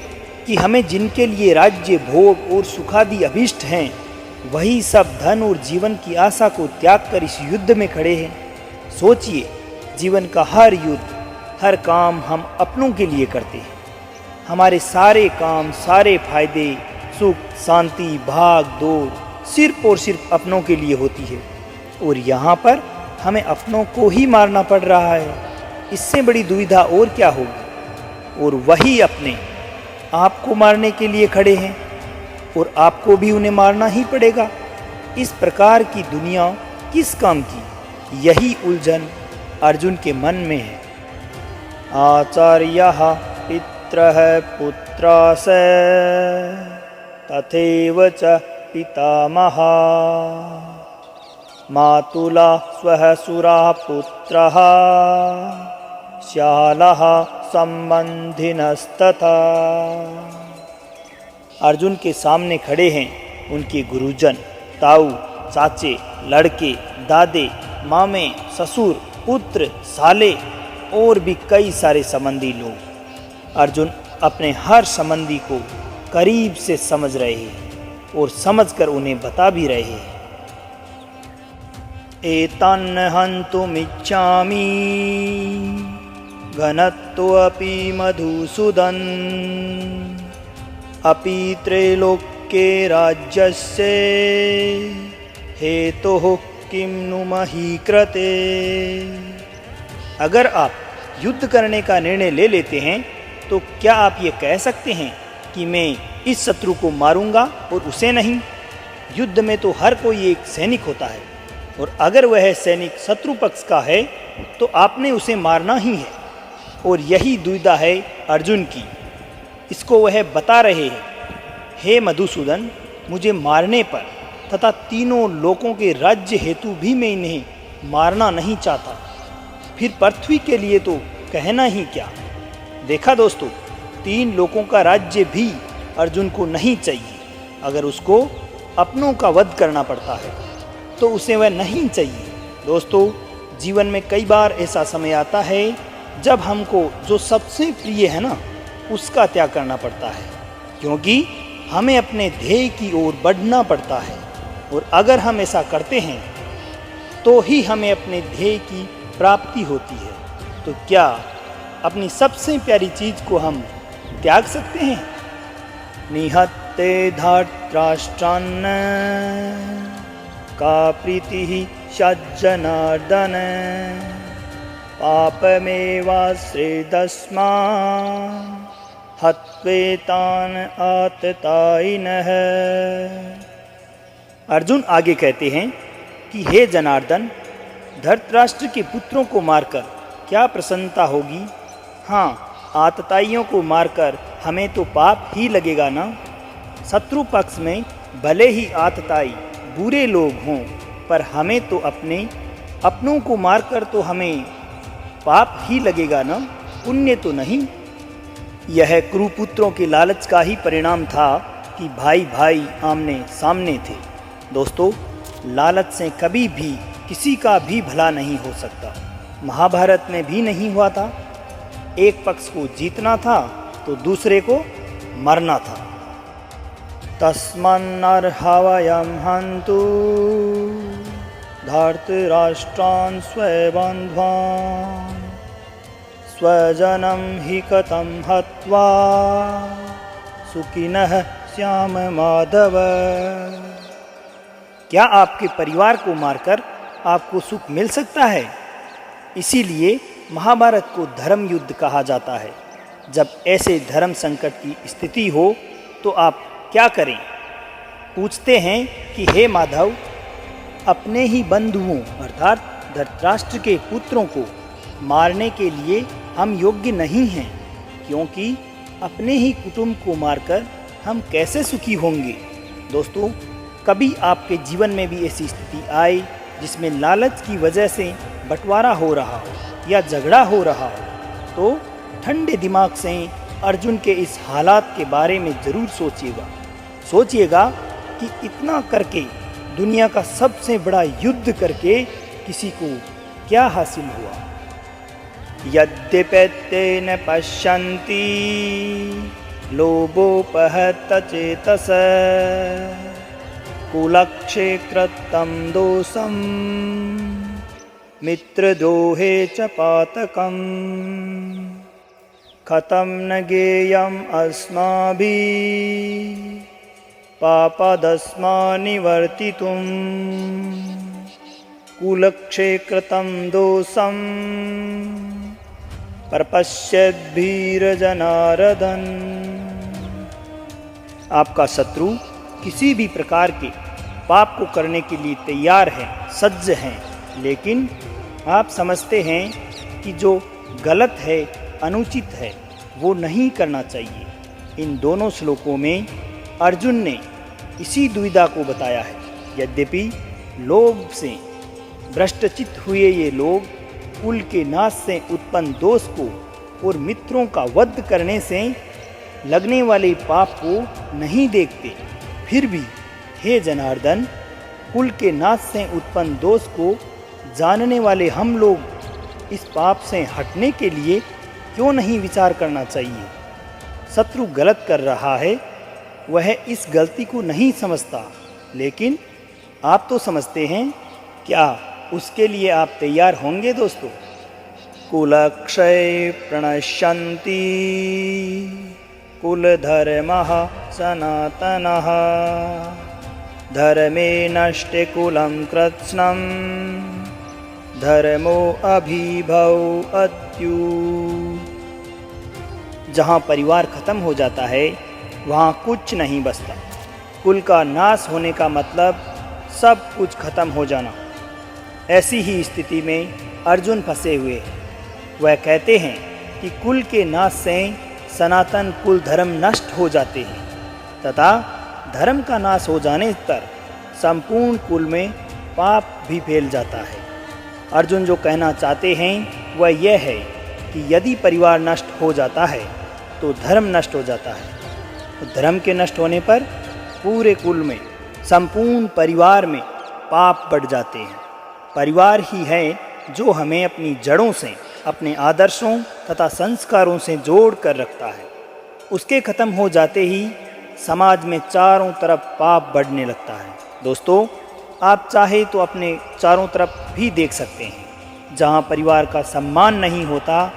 कि हमें जिनके लिए राज्य भोग और सुखादि अभिष्ट हैं वही सब धन और जीवन की आशा को त्याग कर इस युद्ध में खड़े हैं। सोचिए, जीवन का हर युद्ध, हर काम हम अपनों के लिए करते हैं। हमारे सारे काम, सारे फायदे, सुख, शांति, भाग दौड़ सिर्फ और सिर्फ अपनों के लिए होती है और यहाँ पर हमें अपनों को ही मारना पड़ रहा है। इससे बड़ी दुविधा और क्या होगी। और वही अपने आप को मारने के लिए खड़े हैं और आपको भी उन्हें मारना ही पड़ेगा। इस प्रकार की दुनिया किस काम की, यही उलझन अर्जुन के मन में है। आचार्यः पितरः पुत्रास्य तथैव च पितामहः मातुला स्वसुराः पुत्रः श्यालः संबंधिनस्तथा। अर्जुन के सामने खड़े हैं उनके गुरुजन, ताऊ, चाचे, लड़के, दादे, मामे, ससुर, पुत्र, साले और भी कई सारे संबंधी लोग। अर्जुन अपने हर संबंधी को करीब से समझ रहे हैं और समझकर उन्हें बता भी रहे हैं। एतान् हन्तुमिच्छामि घनत्वपि मधुसूदन अपि त्रैलोक्ये राज्यस्य हेतुः किं नु मही कृते। अगर आप युद्ध करने का निर्णय ले लेते हैं तो क्या आप ये कह सकते हैं कि मैं इस शत्रु को मारूंगा और उसे नहीं। युद्ध में तो हर कोई एक सैनिक होता है और अगर वह सैनिक शत्रु पक्ष का है तो आपने उसे मारना ही है। और यही दुविधा है अर्जुन की। इसको वह बता रहे हैं, हे मधुसूदन, मुझे मारने पर तथा तीनों लोकों के राज्य हेतु भी मैं इन्हें मारना नहीं चाहता। फिर पृथ्वी के लिए तो कहना ही क्या। देखा दोस्तों, 3 लोकों का राज्य भी अर्जुन को नहीं चाहिए। अगर उसको अपनों का वध करना पड़ता है तो उसे वह नहीं चाहिए। दोस्तों, जीवन में कई बार ऐसा समय आता है जब हमको जो सबसे प्रिय है ना, उसका त्याग करना पड़ता है, क्योंकि हमें अपने ध्येय की ओर बढ़ना पड़ता है। और अगर हम ऐसा करते हैं तो ही हमें अपने ध्येय की प्राप्ति होती है। तो क्या अपनी सबसे प्यारी चीज को हम त्याग सकते हैं? निहत्ते धार्तराष्ट्रान् का प्रीति सज्जनार्दन पापमेवाश्रेदस्मा हत्वेतान आततायिनः। अर्जुन आगे कहते हैं कि हे जनार्दन, धृतराष्ट्र के पुत्रों को मारकर क्या प्रसन्नता होगी। हाँ, आतताइयों को मारकर हमें तो पाप ही लगेगा ना। शत्रु पक्ष में भले ही आतताई बुरे लोग हों, पर हमें तो अपनों को मारकर तो हमें पाप ही लगेगा ना, पुण्य तो नहीं। यह कुरुपुत्रों के लालच का ही परिणाम था कि भाई भाई आमने सामने थे। दोस्तों, लालच से कभी भी किसी का भी भला नहीं हो सकता। महाभारत में भी नहीं हुआ था। एक पक्ष को जीतना था तो दूसरे को मरना था। तस्मान्नर्हवयं हन्तु धार्तराष्ट्रान् स्वबन्ध्वान् स्वजनं हि कथं हत्वा सुखिनः स्याम माधव। क्या आपके परिवार को मारकर आपको सुख मिल सकता है? इसीलिए महाभारत को धर्म युद्ध कहा जाता है। जब ऐसे धर्म संकट की स्थिति हो तो आप क्या करें। पूछते हैं कि हे माधव, अपने ही बंधुओं अर्थात धृतराष्ट्र के पुत्रों को मारने के लिए हम योग्य नहीं हैं, क्योंकि अपने ही कुटुंब को मारकर हम कैसे सुखी होंगे। दोस्तों, कभी आपके जीवन में भी ऐसी स्थिति आए जिसमें लालच की वजह से बंटवारा हो रहा हो या झगड़ा हो रहा हो, तो ठंडे दिमाग से अर्जुन के इस हालात के बारे में ज़रूर सोचिएगा कि इतना करके, दुनिया का सबसे बड़ा युद्ध करके किसी को क्या हासिल हुआ। यद्यपेत्तेन पश्यन्ति लोभोपहत चेतस कुलक्षे कृतं दोषं मित्रद्रोहे च पातकम् कथं न ज्ञेयम् अस्माभिः पापादस्मान् निवर्तितुं कुलक्षे कृतं दोषं प्रपश्यद्भिर्जनार्दन। आपका शत्रु किसी भी प्रकार के पाप को करने के लिए तैयार है, सज्ज हैं, लेकिन आप समझते हैं कि जो गलत है, अनुचित है, वो नहीं करना चाहिए। इन दोनों श्लोकों में अर्जुन ने इसी दुविधा को बताया है। यद्यपि लोभ से भ्रष्टचित्त हुए ये लोग कुल के नाश से उत्पन्न दोष को और मित्रों का वध करने से लगने वाले पाप को नहीं देखते, फिर भी हे जनार्दन, कुल के नाश से उत्पन्न दोष को जानने वाले हम लोग इस पाप से हटने के लिए क्यों नहीं विचार करना चाहिए। शत्रु गलत कर रहा है, वह इस गलती को नहीं समझता, लेकिन आप तो समझते हैं। क्या उसके लिए आप तैयार होंगे दोस्तों? कुलक्षय प्रणश्यन्ति कुलधर्मः सनातनः धर्मे नष्टे कुलं कृत्स्नं धर्मो अभिभव अद्यु। जहाँ परिवार खत्म हो जाता है वहाँ कुछ नहीं बचता। कुल का नाश होने का मतलब सब कुछ खत्म हो जाना। ऐसी ही स्थिति में अर्जुन फंसे हुए हैं। वह कहते हैं कि कुल के नाश से सनातन कुल धर्म नष्ट हो जाते हैं तथा धर्म का नाश हो जाने पर संपूर्ण कुल में पाप भी फैल जाता है। अर्जुन जो कहना चाहते हैं वह यह है कि यदि परिवार नष्ट हो जाता है तो धर्म नष्ट हो जाता है। तो धर्म के नष्ट होने पर पूरे कुल में, संपूर्ण परिवार में पाप बढ़ जाते हैं। परिवार ही है जो हमें अपनी जड़ों से, अपने आदर्शों तथा संस्कारों से जोड़ कर रखता है। उसके खत्म हो जाते ही समाज में चारों तरफ पाप बढ़ने लगता है। दोस्तों, आप चाहे तो अपने चारों तरफ भी देख सकते हैं। जहाँ परिवार का सम्मान नहीं होता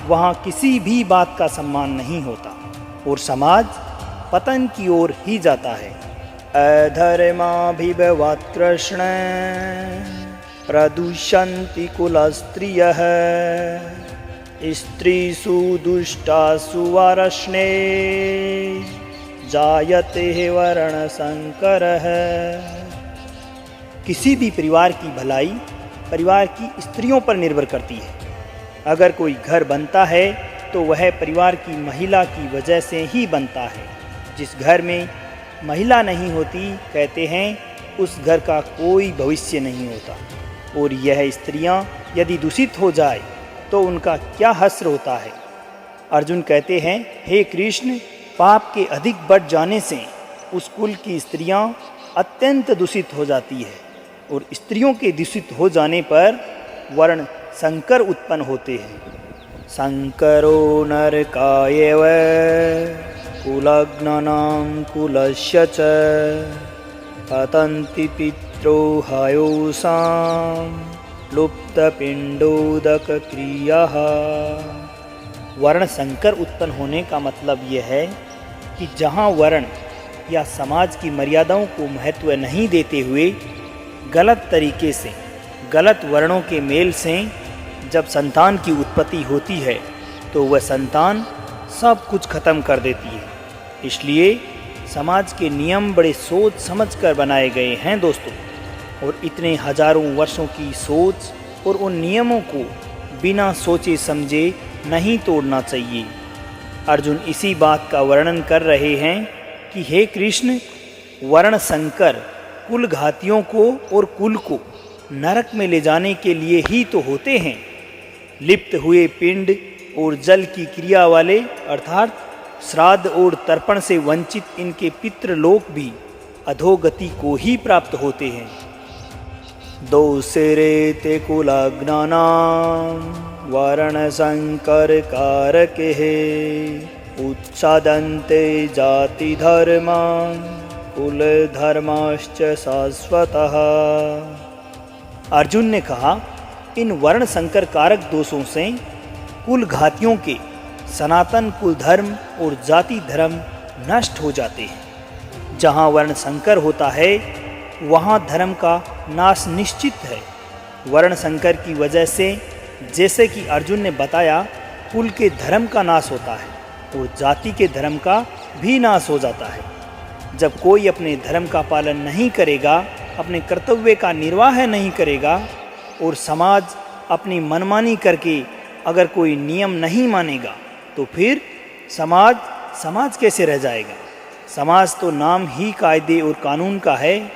वहाँ किसी भी बात का सम्मान नहीं होता और समाज पतन की ओर ही जाता है। अधर्माभिभवात् कृष्ण प्रदुष्यन्ति कुलस्त्रियः स्त्रीषु दुष्टासु वार्ष्णे जायते वर्णसंकरः। किसी भी परिवार की भलाई परिवार की स्त्रियों पर निर्भर करती है। अगर कोई घर बनता है तो वह परिवार की महिला की वजह से ही बनता है। जिस घर में महिला नहीं होती, कहते हैं उस घर का कोई भविष्य नहीं होता। और यह स्त्रियां यदि दूषित हो जाए तो उनका क्या हश्र होता है। अर्जुन कहते हैं, हे कृष्ण, पाप के अधिक बढ़ जाने से उस कुल की स्त्रियां अत्यंत दूषित हो जाती है और स्त्रियों के दूषित हो जाने पर वर्ण संकर उत्पन्न होते हैं। संकरो नरकायैव कुलग्नानां कुलस्य च पतन्ति पित्रो हयोसां लुप्तपिण्डोदक क्रियाः। वर्ण संकर उत्पन्न होने का मतलब यह है कि जहाँ वर्ण या समाज की मर्यादाओं को महत्व नहीं देते हुए गलत तरीके से, गलत वर्णों के मेल से जब संतान की उत्पत्ति होती है तो वह संतान सब कुछ खत्म कर देती है। इसलिए समाज के नियम बड़े सोच समझ कर बनाए गए हैं दोस्तों, और इतने हजारों वर्षों की सोच और उन नियमों को बिना सोचे समझे नहीं तोड़ना चाहिए। अर्जुन इसी बात का वर्णन कर रहे हैं कि हे कृष्ण, वर्ण संकर कुल घातियों को और कुल को नरक में ले जाने के लिए ही तो होते हैं। लिप्त हुए पिंड और जल की क्रिया वाले अर्थात श्राद्ध और तर्पण से वंचित इनके पितृलोक भी अधोगति को ही प्राप्त होते हैं। दो सिरे ते कुलग्नानां वर्ण संकर कारक है, उच्छादन्ते जाति धर्मा कुल धर्माश्च शाश्वतः। अर्जुन ने कहा, इन वर्ण संकर कारक दोषों से कुल घातियों के सनातन कुल धर्म और जाति धर्म नष्ट हो जाते हैं। जहाँ वर्ण संकर होता है वहाँ धर्म का नाश निश्चित है। वर्ण संकर की वजह से, जैसे कि अर्जुन ने बताया, कुल के धर्म का नाश होता है और जाति के धर्म का भी नाश हो जाता है। जब कोई अपने धर्म का पालन नहीं करेगा, अपने कर्तव्य का निर्वाह नहीं करेगा और समाज अपनी मनमानी करके अगर कोई नियम नहीं मानेगा, तो फिर समाज कैसे रह जाएगा। समाज तो नाम ही कायदे और कानून का है।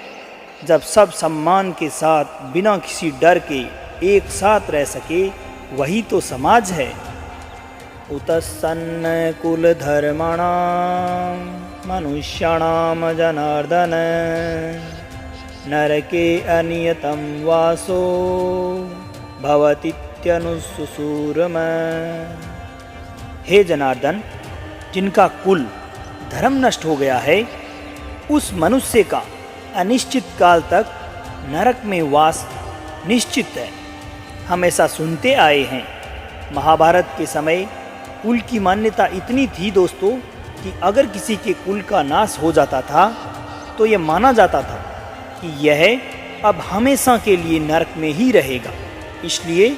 जब सब सम्मान के साथ बिना किसी डर के एक साथ रह सके, वही तो समाज है। उतसन्न कुल धर्माणां मनुष्याणां जनार्दन, नरके अनियतं वासो भवतीत्यनुशुसूरम। हे जनार्दन, जिनका कुल धर्म नष्ट हो गया है, उस मनुष्य का अनिश्चित काल तक नरक में वास निश्चित है। हम ऐसा सुनते आए हैं। महाभारत के समय कुल की मान्यता इतनी थी दोस्तों कि अगर किसी के कुल का नाश हो जाता था तो यह माना जाता था कि यह अब हमेशा के लिए नरक में ही रहेगा। इसलिए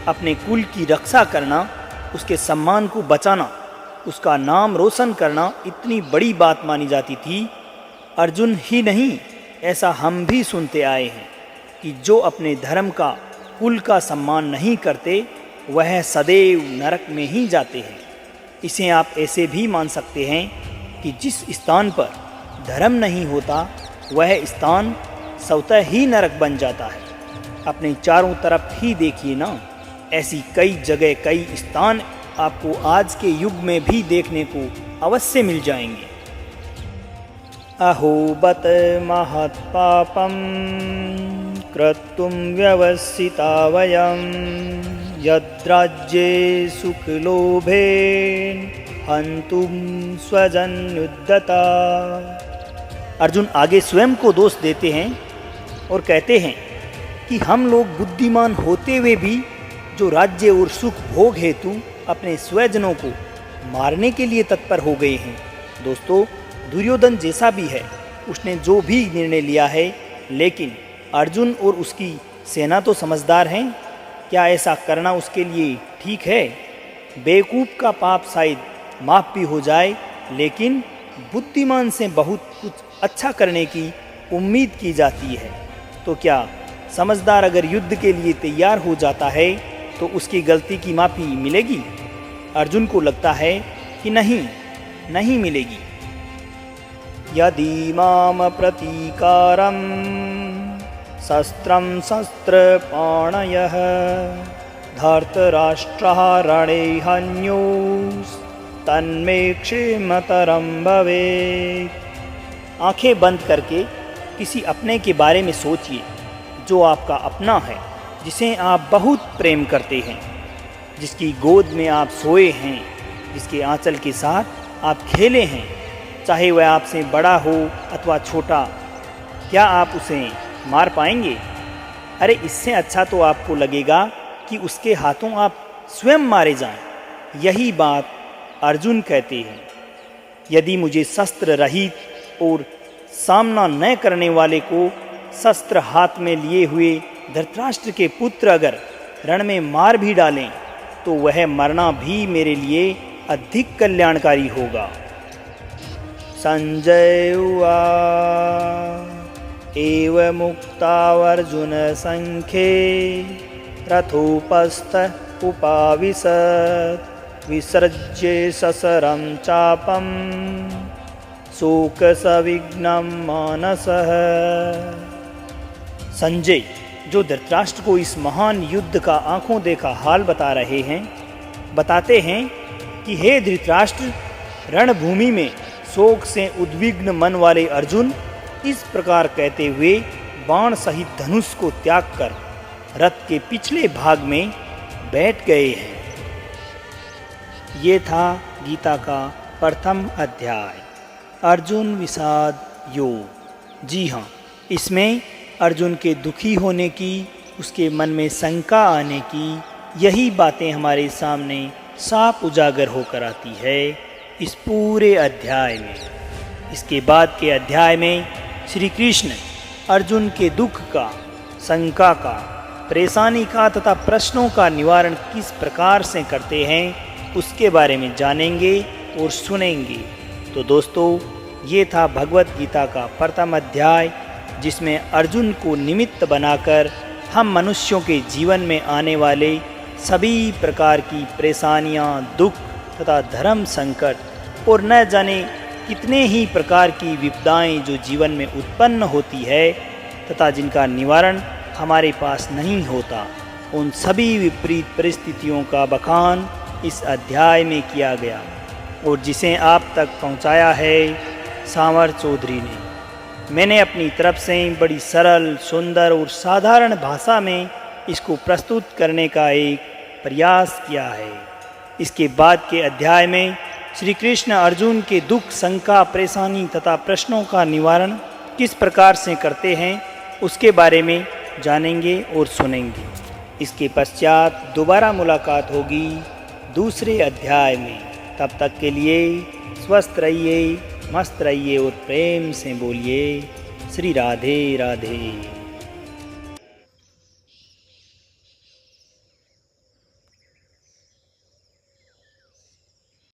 अपने कुल की रक्षा करना, उसके सम्मान को बचाना, उसका नाम रोशन करना इतनी बड़ी बात मानी जाती थी। अर्जुन ही नहीं, ऐसा हम भी सुनते आए हैं कि जो अपने धर्म का, कुल का सम्मान नहीं करते, वह सदैव नरक में ही जाते हैं। इसे आप ऐसे भी मान सकते हैं कि जिस स्थान पर धर्म नहीं होता, वह स्थान स्वतः ही नरक बन जाता है। अपने चारों तरफ ही देखिए ना, ऐसी कई जगह, कई स्थान आपको आज के युग में भी देखने को अवश्य मिल जाएंगे। अहो बत महत्पापं क्रतुं व्यवसिता वयं, यद्राज्ये सुखलोभेन हन्तुं स्वजन्युद्धता। अर्जुन आगे स्वयं को दोष देते हैं और कहते हैं कि हम लोग बुद्धिमान होते हुए भी जो राज्य और सुख भोग हेतु अपने स्वजनों को मारने के लिए तत्पर हो गए हैं। दोस्तों, दुर्योधन जैसा भी है, उसने जो भी निर्णय लिया है, लेकिन अर्जुन और उसकी सेना तो समझदार हैं। क्या ऐसा करना उसके लिए ठीक है? बेवकूफ़ का पाप शायद माफ़ भी हो जाए, लेकिन बुद्धिमान से बहुत कुछ अच्छा करने की उम्मीद की जाती है। तो क्या समझदार अगर युद्ध के लिए तैयार हो जाता है तो उसकी गलती की माफ़ी मिलेगी? अर्जुन को लगता है कि नहीं मिलेगी। यदि माम प्रतीकारं शस्त्रं शस्त्रपाणयः धर्तराष्ट्रः रणे हन्योस्तन्मे क्षेमतरं भवेत्। आंखें बंद करके किसी अपने के बारे में सोचिए जो आपका अपना है, जिसे आप बहुत प्रेम करते हैं, जिसकी गोद में आप सोए हैं, जिसके आंचल के साथ आप खेले हैं, चाहे वह आपसे बड़ा हो अथवा छोटा। क्या आप उसे मार पाएंगे? अरे इससे अच्छा तो आपको लगेगा कि उसके हाथों आप स्वयं मारे जाएं। यही बात अर्जुन कहते हैं। यदि मुझे शस्त्र रहित और सामना न करने वाले को शस्त्र हाथ में लिए हुए धृतराष्ट्र के पुत्र अगर रण में मार भी डालें तो वह मरना भी मेरे लिए अधिक कल्याणकारी होगा। संजय उवाच एवमुक्तावर्जुन संख्ये रथोपस्थ उपाविशत् विसृज्य ससरं चापं शोकसंविघ्नं मानसः। संजय, जो धृतराष्ट्र को इस महान युद्ध का आंखों देखा हाल बता रहे हैं, बताते हैं कि हे धृतराष्ट्र, रणभूमि में शोक से उद्विग्न मन वाले अर्जुन इस प्रकार कहते हुए बाण सहित धनुष को त्याग कर रथ के पिछले भाग में बैठ गए हैं। ये था गीता का प्रथम अध्याय, अर्जुन विषाद योग। जी हाँ, इसमें अर्जुन के दुखी होने की, उसके मन में शंका आने की, यही बातें हमारे सामने साफ उजागर होकर आती है इस पूरे अध्याय में। इसके बाद के अध्याय में श्री कृष्ण अर्जुन के दुख का, शंका का, परेशानी का तथा प्रश्नों का निवारण किस प्रकार से करते हैं उसके बारे में जानेंगे और सुनेंगे। तो दोस्तों, ये था भगवत गीता का प्रथम अध्याय, जिसमें अर्जुन को निमित्त बनाकर हम मनुष्यों के जीवन में आने वाले सभी प्रकार की परेशानियां, दुख तथा धर्म संकट और न जाने कितने ही प्रकार की विपदाएं जो जीवन में उत्पन्न होती है तथा जिनका निवारण हमारे पास नहीं होता, उन सभी विपरीत परिस्थितियों का बखान इस अध्याय में किया गया और जिसे आप तक पहुंचाया है सांवर चौधरी ने। मैंने अपनी तरफ से बड़ी सरल, सुंदर और साधारण भाषा में इसको प्रस्तुत करने का एक प्रयास किया है। इसके बाद के अध्याय में श्री कृष्ण अर्जुन के दुख, शंका, परेशानी तथा प्रश्नों का निवारण किस प्रकार से करते हैं उसके बारे में जानेंगे और सुनेंगे। इसके पश्चात दोबारा मुलाकात होगी दूसरे अध्याय में। तब तक के लिए स्वस्थ रहिए, मस्त रहिए और प्रेम से बोलिए श्री राधे राधे।